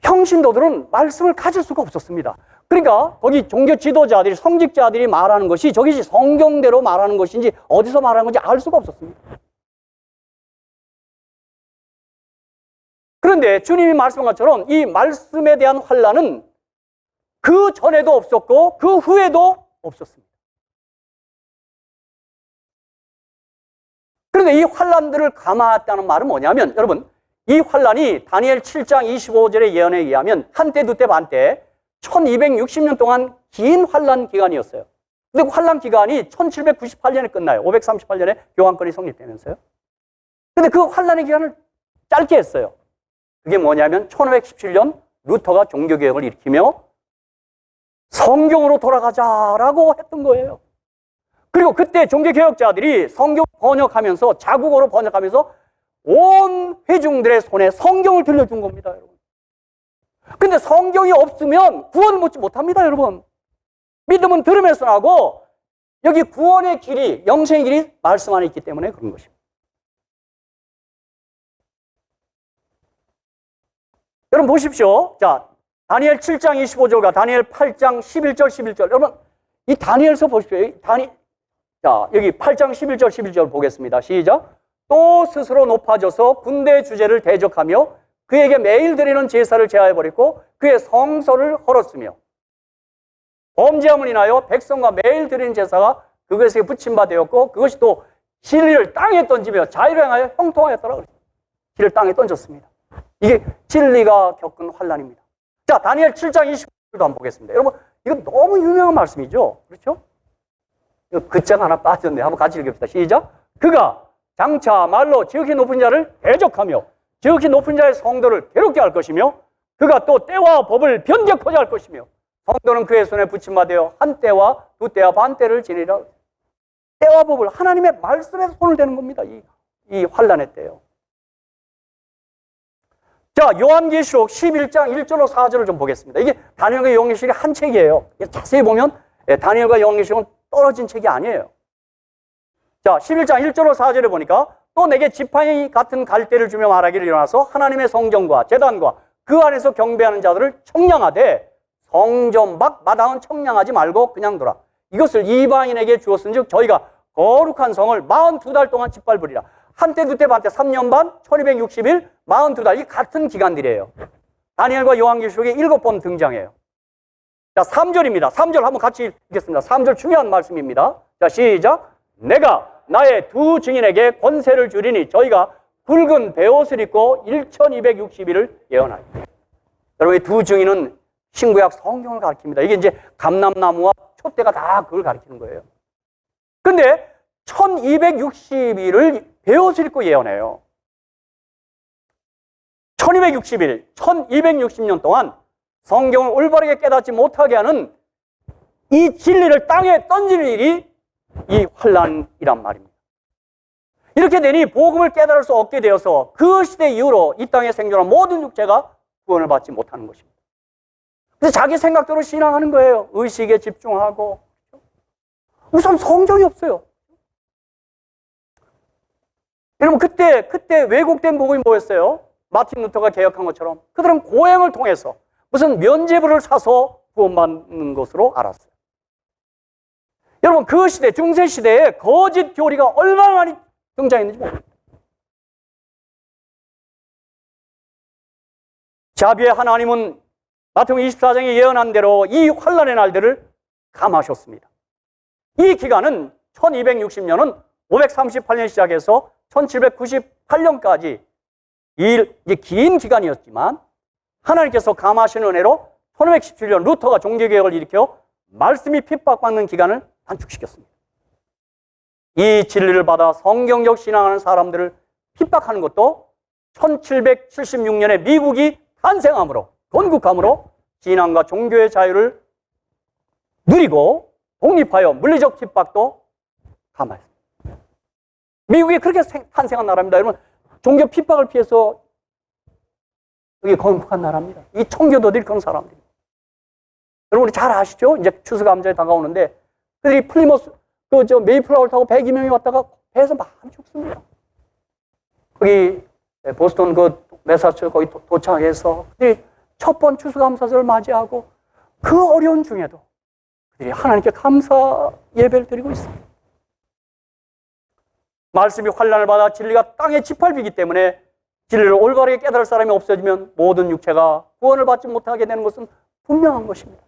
평신도들은 말씀을 가질 수가 없었습니다. 그러니까 거기 종교 지도자들이 성직자들이 말하는 것이 저것이 성경대로 말하는 것인지 어디서 말하는 건지 알 수가 없었습니다. 그런데 주님이 말씀한 것처럼 이 말씀에 대한 환난은 그 전에도 없었고 그 후에도 없었습니다. 그런데 이 환난들을 감화했다는 말은 뭐냐면 여러분 이 환난이 다니엘 7장 25절의 예언에 의하면 한때 두때 반때 1260년 동안 긴 환난 기간이었어요. 근데 그 환난 기간이 1798년에 끝나요. 538년에 교황권이 성립되면서요. 근데 그 환난의 기간을 짧게 했어요. 그게 뭐냐면 1517년 루터가 종교개혁을 일으키며 성경으로 돌아가자라고 했던 거예요. 그리고 그때 종교개혁자들이 성경 번역하면서 자국어로 번역하면서 온 회중들의 손에 성경을 들려준 겁니다, 여러분. 근데 성경이 없으면 구원을 얻지 못합니다, 여러분. 믿음은 들으면서 나고 여기 구원의 길이, 영생의 길이 말씀 안에 있기 때문에 그런 것입니다. 여러분 보십시오. 자, 다니엘 7장 25절과 다니엘 8장 11절, 11절. 여러분, 이 다니엘서 보십시오. 자, 여기 8장 11절, 11절 보겠습니다. 시작. 또 스스로 높아져서 군대 주제를 대적하며 그에게 매일 드리는 제사를 제하여버리고 그의 성소를 헐었으며 범죄함을 인하여 백성과 매일 드리는 제사가 그것에 붙임바 되었고 그것이 또 진리를 땅에 던지며 자유를 향하여 형통하였더라 그랬어요. 진리를 땅에 던졌습니다. 이게 진리가 겪은 환난입니다. 자, 다니엘 7장 20절도 한번 보겠습니다. 여러분, 이거 너무 유명한 말씀이죠? 그렇죠? 이거 글자가 하나 빠졌네. 한번 같이 읽읍시다. 시작. 그가 장차 말로 지극히 높은 자를 대적하며 지극히 높은 자의 성도를 괴롭게 할 것이며 그가 또 때와 법을 변개코자 할 것이며 성도는 그의 손에 붙임받아 한 때와 두 때와 반 때를 지니라. 때와 법을 하나님의 말씀에 손을 대는 겁니다. 이 환난의 때요. 자, 요한계시록 11장 1절로 4절을 좀 보겠습니다. 이게 다니엘과 요한계시록이 한 책이에요. 자세히 보면 다니엘과 요한계시록은 떨어진 책이 아니에요. 자, 11장 1절로 4절에 보니까 또 내게 지팡이 같은 갈대를 주며 말하기를 일어나서 하나님의 성전과 제단과 그 안에서 경배하는 자들을 청량하되 성전 밖 마당은 청량하지 말고 그냥 둬라. 이것을 이방인에게 주었은즉 저희가 거룩한 성을 42달 동안 짓밟으리라. 한때, 두때, 반때, 3년 반, 1260일, 42달, 이 같은 기간들이에요. 다니엘과 요한계시록에 7번 등장해요. 자, 3절입니다. 3절 한번 같이 읽겠습니다. 3절 중요한 말씀입니다. 자, 시작. 내가 나의 두 증인에게 권세를 주리니 저희가 굵은 베옷을 입고 1260일을 예언하리. 여러분, 이 두 증인은 신구약 성경을 가리킵니다. 이게 이제 감람나무와 촛대가 다 그걸 가리키는 거예요. 근데 1260일을 베옷을 입고 예언해요. 1260일, 1260년 동안 성경을 올바르게 깨닫지 못하게 하는 이 진리를 땅에 던지는 일이 이 환난이란 말입니다. 이렇게 되니 복음을 깨달을 수 없게 되어서 그 시대 이후로 이 땅에 생존한 모든 육체가 구원을 받지 못하는 것입니다. 그래서 자기 생각대로 신앙하는 거예요. 의식에 집중하고. 우선 성경이 없어요. 여러분, 그때 왜곡된 복음이 뭐였어요? 마틴 루터가 개혁한 것처럼 그들은 고행을 통해서 무슨 면죄부를 사서 구원받는 것으로 알았어요. 여러분, 그 시대, 중세 시대에 거짓 교리가 얼마나 많이 등장했는지 모릅니다. 자비의 하나님은 마태복음 24장에 예언한 대로 이 환난의 날들을 감하셨습니다. 이 기간은 1260년은 538년 시작해서 1798년까지 이게 긴 기간이었지만 하나님께서 감하신 은혜로 1517년 루터가 종교개혁을 일으켜 말씀이 핍박받는 기간을 단축시켰습니다. 이 진리를 받아 성경적 신앙하는 사람들을 핍박하는 것도 1776년에 미국이 탄생함으로, 건국함으로 신앙과 종교의 자유를 누리고 독립하여 물리적 핍박도 감하였습니다. 미국이 그렇게 탄생한 나라입니다. 여러분, 종교 핍박을 피해서 여기 건국한 나라입니다. 이 청교도들이 그런 사람들입니다. 여러분, 잘 아시죠? 이제 추수감사에 다가오는데 그들이 플리머스, 메이플라워를 타고 102명이 왔다가 배에서 많이 죽습니다. 거기 보스턴 매사추 거기 도착해서 그들이 첫 번 추수감사절을 맞이하고 그 어려운 중에도 그들이 하나님께 감사 예배를 드리고 있습니다. 말씀이 환난을 받아 진리가 땅에 짓밟히기 때문에 진리를 올바르게 깨달을 사람이 없어지면 모든 육체가 구원을 받지 못하게 되는 것은 분명한 것입니다.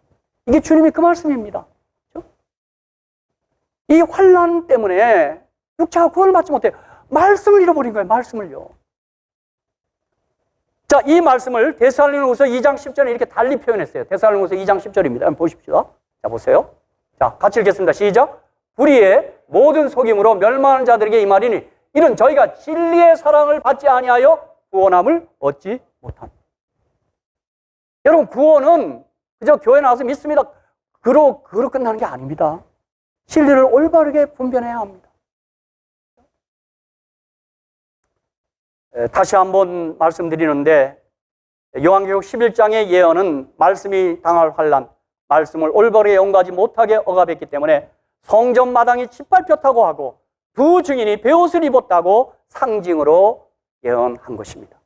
이게 주님이 그 말씀입니다. 그렇죠? 이 환난 때문에 육체가 구원을 받지 못해요. 말씀을 잃어버린 거예요. 말씀을요. 자, 이 말씀을 데살로니가후서 2장 10절에 이렇게 달리 표현했어요. 데살로니가후서 2장 10절입니다. 한번 보십시오. 자, 보세요. 자, 같이 읽겠습니다. 시작. 불의의 모든 속임으로 멸망하는 자들에게 이 말이니 이는 저희가 진리의 사랑을 받지 아니하여 구원함을 얻지 못합니다. 여러분, 구원은 그저 교회 나와서 믿습니다. 그로 끝나는 게 아닙니다. 진리를 올바르게 분별해야 합니다. 다시 한번 말씀드리는데 요한계시록 11장의 예언은 말씀이 당할 환난, 말씀을 올바르게 연구하지 못하게 억압했기 때문에 성전 마당이 짓밟혔다고 하고 두 증인이 베옷을 입었다고 상징으로 예언한 것입니다.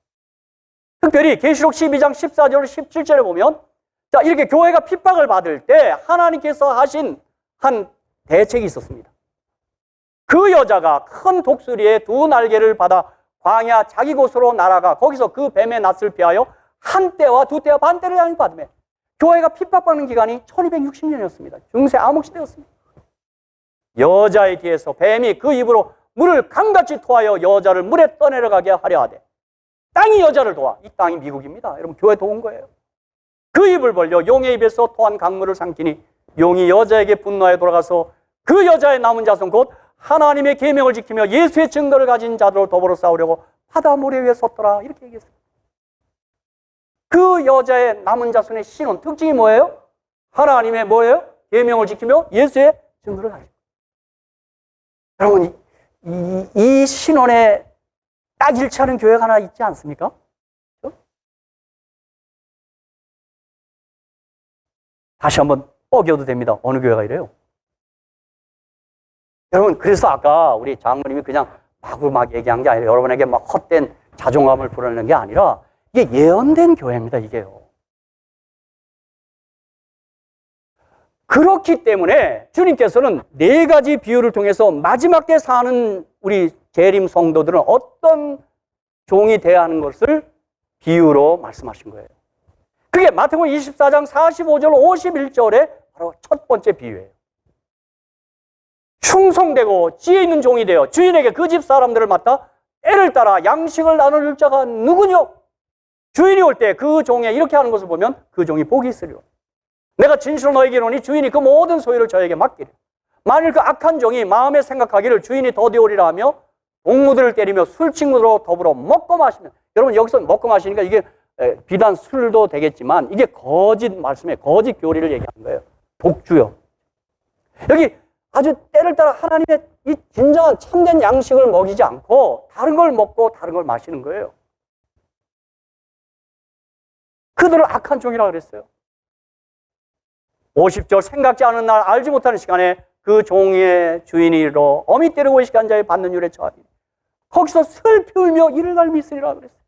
특별히 계시록 12장 14절 17절에 보면 자, 이렇게 교회가 핍박을 받을 때 하나님께서 하신 한 대책이 있었습니다. 그 여자가 큰 독수리의 두 날개를 받아 광야 자기 곳으로 날아가 거기서 그 뱀의 낯을 피하여 한 때와 두 때와 반 때를 받으며 교회가 핍박받는 기간이 1260년이었습니다. 중세 암흑시대였습니다. 여자의 뒤에서 뱀이 그 입으로 물을 강같이 토하여 여자를 물에 떠내려가게 하려 하되 땅이 여자를 도와. 이 땅이 미국입니다. 여러분, 교회 도운 거예요. 그 입을 벌려 용의 입에서 토한 강물을 삼키니 용이 여자에게 분노하여 돌아가서 그 여자의 남은 자손 곧 하나님의 계명을 지키며 예수의 증거를 가진 자들로 더불어 싸우려고 바다 모래 위에 섰더라. 이렇게 얘기했습니다. 그 여자의 남은 자손의 신원 특징이 뭐예요? 하나님의 뭐예요? 계명을 지키며 예수의 증거를 가지고. 여러분, 이 신원에 딱 일치하는 교회가 하나 있지 않습니까? 다시 한번 뻐겨도 됩니다. 어느 교회가 이래요? 여러분, 그래서 아까 우리 장모님이 그냥 마구 막 얘기한 게 아니라 여러분에게 막 헛된 자존감을 불어넣는 게 아니라 이게 예언된 교회입니다, 이게요. 그렇기 때문에 주님께서는 4가지 비유를 통해서 마지막 때 사는 우리 재림 성도들은 어떤 종이 되어야 하는 것을 비유로 말씀하신 거예요. 그게 마태복음 24장 45절 51절에 바로 첫 번째 비유예요. 충성되고 지혜 있는 종이 되어 주인에게 그 집 사람들을 맡아 때를 따라 양식을 나눠줄 자가 누구뇨? 주인이 올 때 그 종에 이렇게 하는 것을 보면 그 종이 복이 있으리라. 내가 진실로 너에게 이르노니 주인이 그 모든 소유를 저에게 맡기리라. 만일 그 악한 종이 마음에 생각하기를 주인이 더디오리라 하며 동무들을 때리며 술친구로 더불어 먹고 마시면, 여러분 여기서 먹고 마시니까 이게 비단 술도 되겠지만 이게 거짓 말씀에 거짓 교리를 얘기하는 거예요. 독주요. 여기 아주 때를 따라 하나님의 이 진정한 참된 양식을 먹이지 않고 다른 걸 먹고 다른 걸 마시는 거예요. 그들을 악한 종이라고 그랬어요. 50절 생각지 않은 날 알지 못하는 시간에 그 종의 주인이 이르러 어미 때리고 의식한 자의 받는 율에 처하니 거기서 슬피 울며 이를 갈미 있으리라 그랬어요.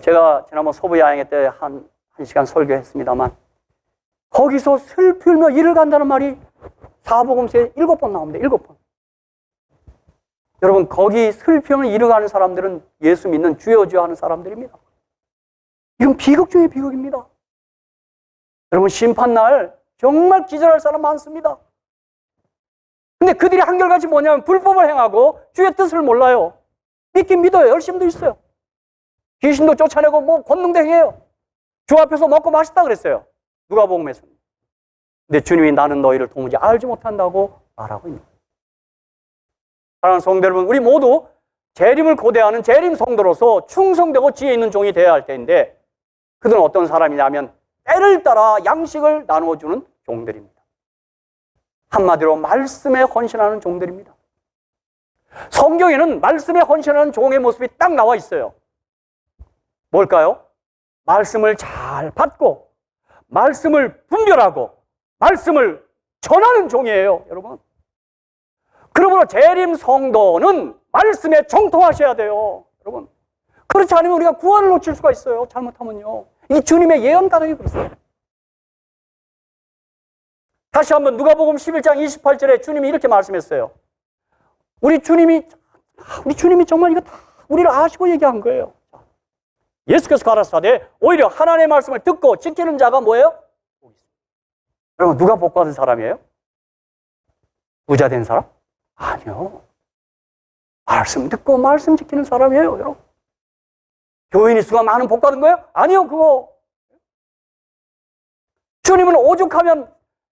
제가 지난번 소부 야행회 때 한 시간 설교했습니다만 거기서 슬피 울며 이를 간다는 말이 사복음서에 7번 나옵니다. 7번. 여러분, 거기 슬피 울며 이를 가는 사람들은 예수 믿는 주여 주여 하는 사람들입니다. 이건 비극 중의 비극입니다. 여러분, 심판날 정말 기절할 사람 많습니다. 근데 그들이 한결같이 뭐냐면 불법을 행하고 주의 뜻을 몰라요. 믿긴 믿어요. 열심도 있어요. 귀신도 쫓아내고 뭐 권능도 행해요. 주 앞에서 먹고 마셨다 그랬어요. 누가복음에서는. 근데 주님이 나는 너희를 도무지 알지 못한다고 말하고 있는 거예요. 사랑하는 성도 여러분, 우리 모두 재림을 고대하는 재림 성도로서 충성되고 지혜 있는 종이 되어야 할 때인데 그들은 어떤 사람이냐면 때를 따라 양식을 나누어주는 종들입니다. 한마디로 말씀에 헌신하는 종들입니다. 성경에는 말씀에 헌신하는 종의 모습이 딱 나와 있어요. 뭘까요? 말씀을 잘 받고 말씀을 분별하고 말씀을 전하는 종이에요, 여러분. 그러므로 재림 성도는 말씀에 정통하셔야 돼요, 여러분. 그렇지 않으면 우리가 구원을 놓칠 수가 있어요, 잘못하면요. 이 주님의 예언 가능이 그렇습니다. 다시 한번 누가복음 11장 28절에 주님이 이렇게 말씀했어요. 우리 주님이 정말 이거 다 우리를 아시고 얘기한 거예요. 예수께서 가라사대 오히려 하나님의 말씀을 듣고 지키는 자가 뭐예요? 여러분, 누가 복 받은 사람이에요? 부자 된 사람? 아니요. 말씀 듣고 말씀 지키는 사람이에요, 여러분. 교인이 수가 많은 복 받은 거예요? 아니요, 그거. 주님은 오죽하면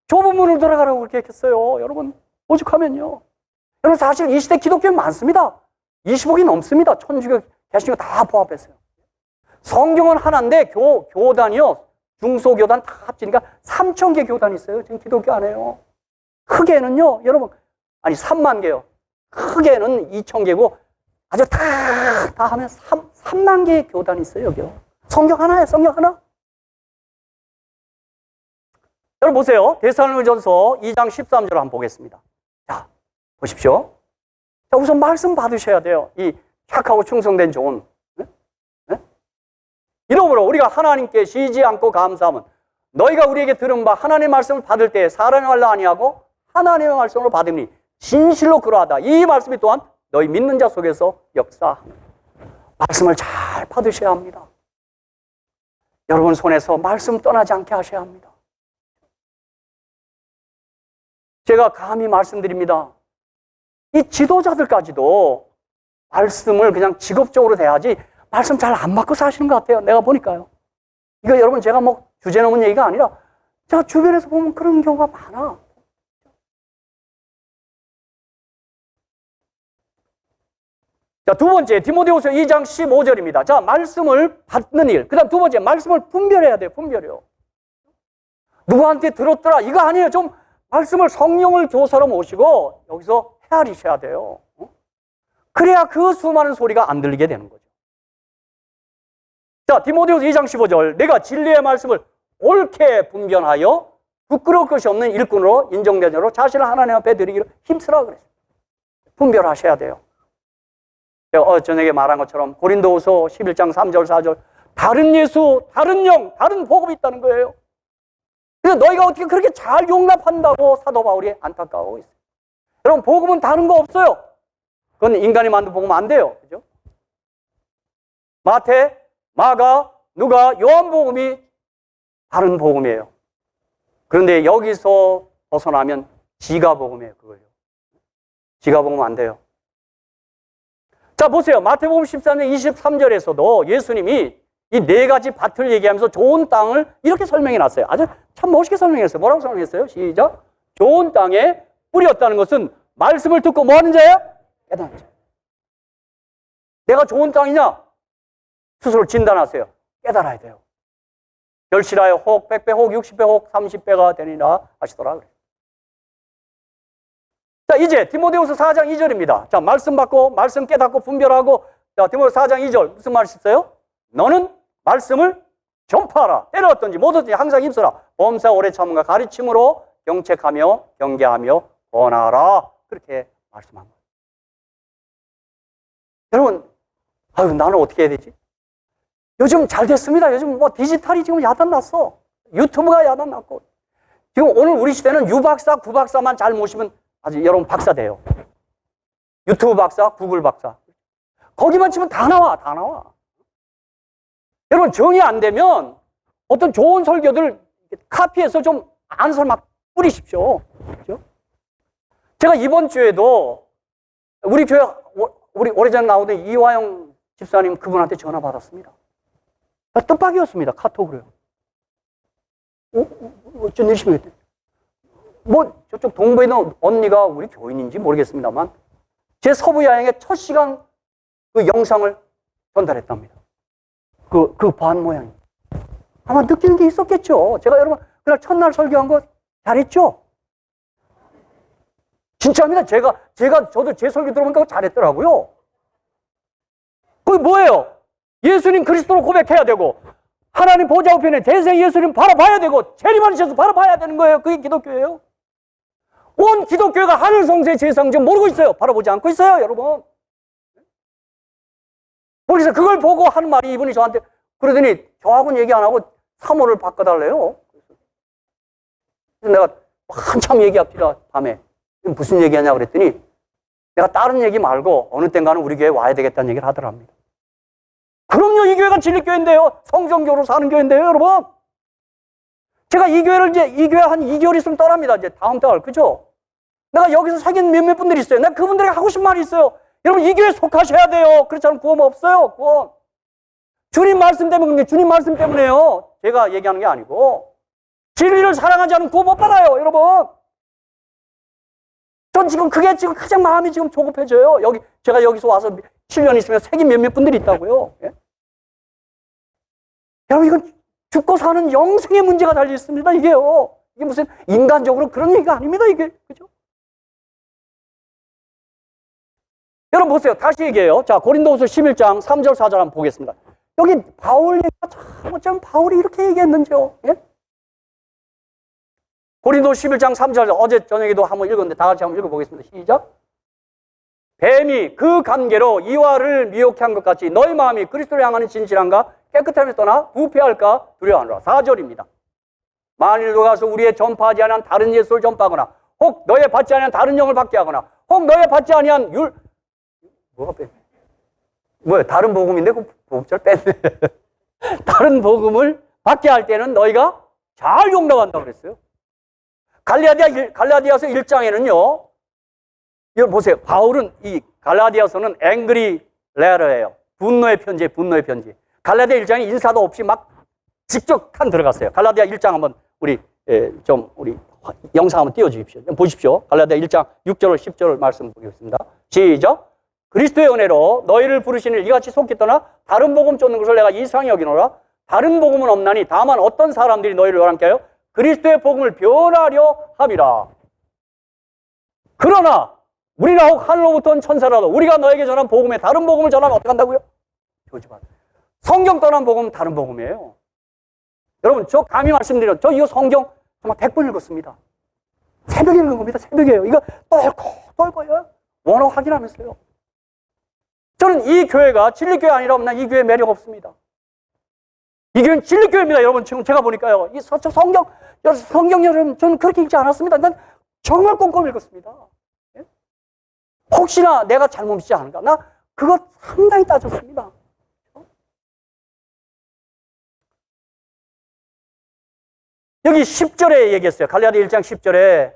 좁은 문으로 들어가라고 그렇게 했어요, 여러분. 오죽하면요. 여러분, 사실 이 시대 기독교는 많습니다. 20억이 넘습니다. 천주교, 개신교 다 포함했어요. 성경은 하나인데 교단이요. 중소교단 다 합치니까 3,000개 교단이 있어요. 지금 기독교 안에요. 크게는요, 여러분, 아니 3만 개요. 크게는 2,000개고 아주 다 하면 3만 개의 교단이 있어요, 여기요. 성경 하나예요, 성경 하나. 여러분 보세요. 데살로니가전서 2장 13절을 한번 보겠습니다. 자, 보십시오. 자, 우선 말씀 받으셔야 돼요. 이 착하고 충성된 종은. 이러므로 우리가 하나님께 쉬지 않고 감사하면 너희가 우리에게 들은 바 하나님의 말씀을 받을 때 사람의 말로 아니하고 하나님의 말씀으로 받으니 진실로 그러하다. 이 말씀이 또한 너희 믿는 자 속에서 역사합니다. 말씀을 잘 받으셔야 합니다. 여러분 손에서 말씀 떠나지 않게 하셔야 합니다. 제가 감히 말씀드립니다. 이 지도자들까지도 말씀을 그냥 직업적으로 대하지 말씀 잘 안 받고 사시는 것 같아요. 내가 보니까요. 이거 여러분 제가 뭐 주제 넘은 얘기가 아니라 제가 주변에서 보면 그런 경우가 많아. 자, 두 번째 디모데후서 2장 15절입니다. 자, 말씀을 받는 일. 그다음 두 번째 말씀을 분별해야 돼요. 분별이요. 누구한테 들었더라 이거 아니에요. 좀 말씀을 성령을 교사로 모시고 여기서 헤아리셔야 돼요. 그래야 그 수많은 소리가 안 들리게 되는 거죠. 자, 디모데후서 2장 15절 내가 진리의 말씀을 옳게 분별하여 부끄러울 것이 없는 일꾼으로 인정된 자로 자신을 하나님 앞에 드리기를 힘쓰라 그랬어요. 분별하셔야 돼요. 제가 저녁에 말한 것처럼 고린도후서 11장 3절 4절 다른 예수, 다른 영, 다른 복음이 있다는 거예요. 그래서 너희가 어떻게 그렇게 잘 용납한다고 사도 바울이 안타까워하고 있어요. 여러분 복음은 다른 거 없어요. 그건 인간이 만든 복음 안 돼요. 그죠? 마태, 마가, 누가, 요한복음이 다른 복음이에요. 그런데 여기서 벗어나면 지가복음이에요. 그걸요. 지가복음 안 돼요. 자, 보세요. 마태복음 13장 23절에서도 예수님이 이 네 가지 밭을 얘기하면서 좋은 땅을 이렇게 설명해 놨어요. 아주 참 멋있게 설명했어요. 뭐라고 설명했어요? 시작. 좋은 땅에 뿌렸다는 것은 말씀을 듣고 뭐 하는 자예요? 깨닫는 자. 내가 좋은 땅이냐? 스스로 진단하세요. 깨달아야 돼요. 결실하여 혹 100배, 혹 60배, 혹 30배가 되리라 하시더라. 자, 이제 디모데후서 4장 2절입니다. 자, 말씀 받고 말씀 깨닫고 분별하고. 자, 디모데후서 4장 2절 무슨 말이 있어요? 너는 말씀을 전파하라. 때를 얻든지 못 얻든지 항상 힘써라. 범사 오래 참음과 가르침으로 경책하며 경계하며 권하라. 그렇게 말씀합니다. 여러분, 아유, 나는 어떻게 해야 되지? 요즘 잘 됐습니다. 요즘 뭐 디지털이 지금 야단났어. 유튜브가 야단났고. 지금 오늘 우리 시대는 유박사, 구박사만 잘 모시면 아주 여러분 박사 돼요. 유튜브 박사, 구글 박사. 거기만 치면 다 나와, 다 나와. 여러분 정이 안 되면 어떤 좋은 설교들 카피해서 좀 안설 막 뿌리십시오. 그렇죠? 제가 이번 주에도 우리 교회 우리 오래전 나오던 이화영 집사님 그분한테 전화 받았습니다. 뜻밖이었습니다. 카톡으로요. 어쩐 일이시면 뭐 저쪽 동부에 있는 언니가 우리 교인인지 모르겠습니다만 제 서부 야행의 첫 시간 그 영상을 전달했답니다. 그 반 모양이. 아마 느끼는 게 있었겠죠. 제가 여러분 그날 첫날 설교한 거 잘했죠? 진짜입니다. 저도 제 설교 들어보니까 잘했더라고요. 그게 뭐예요? 예수님 그리스도로 고백해야 되고 하나님 보좌 우편에 대생 예수님 바라봐야 되고 재림하셔서 바라봐야 되는 거예요. 그게 기독교예요. 온 기독교가 하늘 성소의 제사장 지금 모르고 있어요. 바라보지 않고 있어요, 여러분. 그래서 그걸 보고 하는 말이 이분이 저한테 그러더니 저하고는 얘기 안 하고 사모를 바꿔달래요. 그래서 내가 한참 얘기합시다, 밤에. 무슨 얘기하냐고 그랬더니 내가 다른 얘기 말고 어느 땐가는 우리 교회에 와야 되겠다는 얘기를 하더랍니다. 그럼요, 이 교회가 진리교회인데요. 성경적으로 사는 교회인데요, 여러분. 제가 이 교회 한 2개월 있으면 떠납니다. 이제 다음 달, 그죠? 내가 여기서 사귄 몇몇 분들이 있어요. 내가 그분들에게 하고 싶은 말이 있어요. 여러분, 이 교회에 속하셔야 돼요. 그렇지 않으면 구원 없어요, 구원. 주님 말씀 때문에, 주님 말씀 때문에요. 제가 얘기하는 게 아니고. 진리를 사랑하지 않으면 구원 못 받아요, 여러분. 전 지금 그게 지금 가장 마음이 지금 조급해져요. 제가 여기서 와서 7년 있으면 새긴 몇몇 분들이 있다고요. 예? 여러분, 이건 죽고 사는 영생의 문제가 달려 있습니다, 이게요. 이게 무슨 인간적으로 그런 얘기가 아닙니다, 이게. 그죠? 여러분 보세요. 다시 얘기해요. 자, 고린도후서 11장 3절 4절 한번 보겠습니다. 여기 바울 얘기가 참 어쩜 바울이 이렇게 얘기했는지요. 예? 고린도후서 11장 3절 어제 저녁에도 한번 읽었는데 다 같이 한번 읽어보겠습니다. 시작. 뱀이 그 관계로 이와를 미혹해 한 것 같이 너희 마음이 그리스도를 향하는 진실함과 깨끗함을 떠나 부패할까 두려워하노라. 4절입니다. 만일 누가 가서 우리의 전파하지 아니한 다른 예수를 전파하거나 혹 너의 받지 아니한 다른 영을 받게 하거나 혹 너의 받지 아니한 뭐가 뺐네? 뭐야, 다른 복음인데 그 복음절 뺐네. 다른 복음을 받게 할 때는 너희가 잘 용납한다고 그랬어요. 갈라디아서 1장에는요, 이거 보세요. 바울은 이 갈라디아서는 앵그리 레터예요. 분노의 편지, 분노의 편지. 갈라디아 1장에 인사도 없이 막 직접 들어갔어요. 갈라디아 1장 한번 우리 영상 한번 띄워주십시오. 보십시오. 갈라디아 1장 6절, 10절 말씀 보겠습니다. 시작. 그리스도의 은혜로 너희를 부르시는 이같이 속히 떠나 다른 복음 쫓는 것을 내가 이상히 여기노라. 다른 복음은 없나니 다만 어떤 사람들이 너희를 요란케 하여 그리스도의 복음을 변하려 함이라. 그러나 우리나 혹 하늘로부터 온 천사라도 우리가 너에게 전한 복음에 다른 복음을 전하면 어떻게 한다고요? 교집안. 성경 떠난 복음은 다른 복음이에요. 여러분, 저 감히 말씀드려, 저 이거 성경 정말 100번 읽었습니다. 새벽에 읽은 겁니다. 새벽에요. 이거 또 읽어요. 원어 확인하면서요. 저는 이 교회가 진리교회 아니라면 난 이 교회 매력 없습니다. 이 교회는 진리교회입니다. 여러분, 지금 제가 보니까요. 이 성경 여러분, 저는 그렇게 읽지 않았습니다. 난 정말 꼼꼼히 읽었습니다. 혹시나 내가 잘못 믿지 않은가? 나 그거 상당히 따졌습니다. 여기 10절에 얘기했어요. 갈라디아 1장 10절에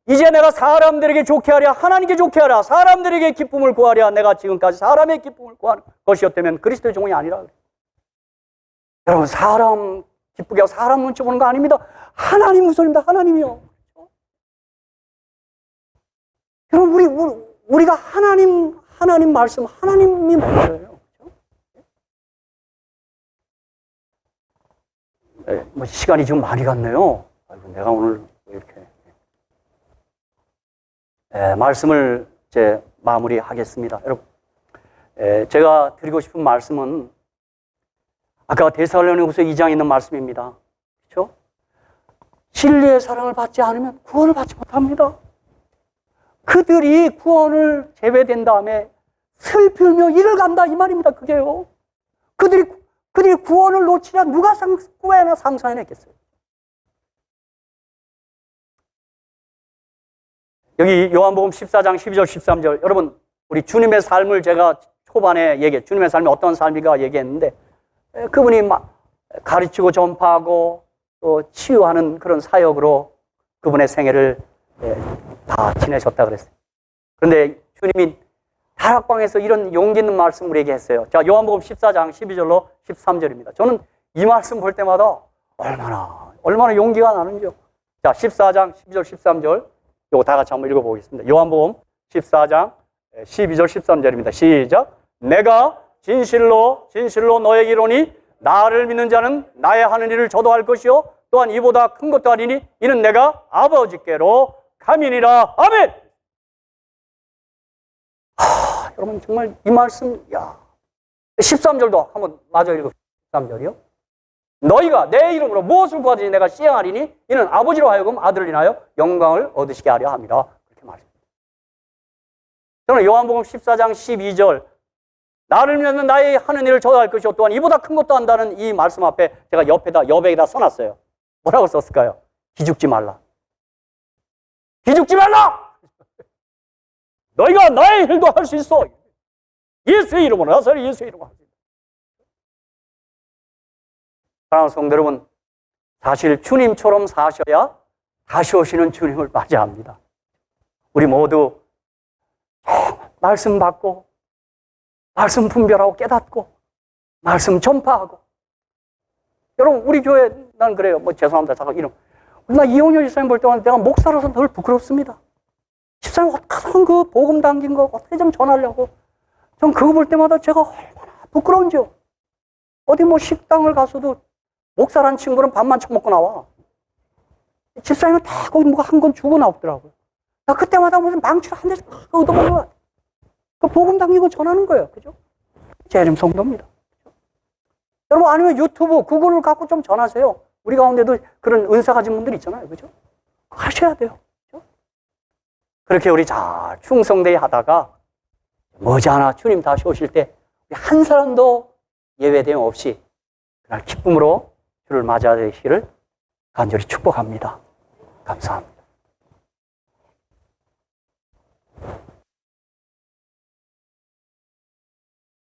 이제 내가 사람들에게 좋게 하랴 하나님께 좋게 하랴 사람들에게 기쁨을 구하랴 내가 지금까지 사람의 기쁨을 구하는 것이었다면 그리스도의 종이 아니라 그래요. 여러분, 사람 기쁘게 하고 사람 눈치 보는 거 아닙니다. 하나님 우선입니다. 하나님이요. 여러분, 우리가 하나님 말씀, 하나님이 먼저예요. 네, 뭐 시간이 좀 많이 갔네요. 아이고, 내가 오늘 이렇게 말씀을 이제 마무리하겠습니다. 여러분, 제가 드리고 싶은 말씀은 아까 데살로니가후서 2장에 있는 말씀입니다. 그렇죠? 진리의 사랑을 받지 않으면 구원을 받지 못합니다. 그들이 구원을 제외된 다음에 슬피며 이를 간다 이 말입니다. 그게요. 그들이 구원을 놓치랴 누가 꾸에나 상상해냈겠어요. 여기 요한복음 14장 12절 13절 여러분, 우리 주님의 삶을 제가 초반에 주님의 삶이 어떤 삶인가 얘기했는데 그분이 막 가르치고 전파하고 또 치유하는 그런 사역으로 그분의 생애를 다 지내셨다 그랬어요. 그런데 주님이 다락방에서 이런 용기 있는 말씀을 우리에게 했어요. 자, 요한복음 14장 12절로 13절입니다. 저는 이 말씀 볼 때마다 얼마나 용기가 나는지요. 자, 14장 12절 13절 요거 다 같이 한번 읽어보겠습니다. 요한복음 14장 12절 13절입니다. 시작. 내가 진실로 너에게 이르노니 나를 믿는 자는 나의 하는 일을 저도 할 것이요 또한 이보다 큰 것도 하리니 이는 내가 아버지께로 감이니라. 아멘. 여러분, 정말 이 말씀 13절도 한번 마저 읽어. 13절이요. 너희가 내 이름으로 무엇을 구하든지 내가 시행하리니 이는 아버지로 하여금 아들을 인하여 영광을 얻으시게 하려 함이라. 그렇게 말합니다. 저는 요한복음 14장 12절 나를 믿는 나의 하는 일을 저도 할 것이요 또한 이보다 큰 것도 한다는 이 말씀 앞에 제가 여백에다 써놨어요. 뭐라고 썼을까요? 기죽지 말라. 기죽지 말라! 너희가 나의 일도 할 수 있어. 예수의 이름으로 나서리 예수의 이름으로 할 수 있어. 사랑하는 성도 여러분, 사실 주님처럼 사셔야 다시 오시는 주님을 맞이합니다. 우리 모두 말씀 받고 말씀 분별하고 깨닫고 말씀 전파하고. 여러분, 우리 교회 난 그래요. 뭐 죄송합니다. 잠깐 이름. 나 이용렬 집사님 볼 때마다 내가 목사로서 늘 부끄럽습니다. 집사님 어떻게 그 복음 담긴 거 어떻게 좀 전하려고. 전 그거 볼 때마다 제가 얼마나 부끄러운지요. 어디 뭐 식당을 가서도 목사란 친구는 밥만 처먹고 나와. 집사님은 다 거기 뭐가 한 건 주고 나오더라고요. 나 그때마다 무슨 망치를 한 대씩 얻어먹는 것 같아요. 그 복음 담기고 전하는 거예요. 그죠? 재림 성도입니다. 그죠? 여러분, 아니면 유튜브, 구글을 갖고 좀 전하세요. 우리 가운데도 그런 은사 가진 분들 있잖아요. 그죠? 그거 하셔야 돼요. 그죠? 그렇게 우리 잘 충성되이 하다가 머지않아 주님 다시 오실 때 한 사람도 예외됨 없이 그날 기쁨으로 주를 맞이하시기를 간절히 축복합니다. 감사합니다.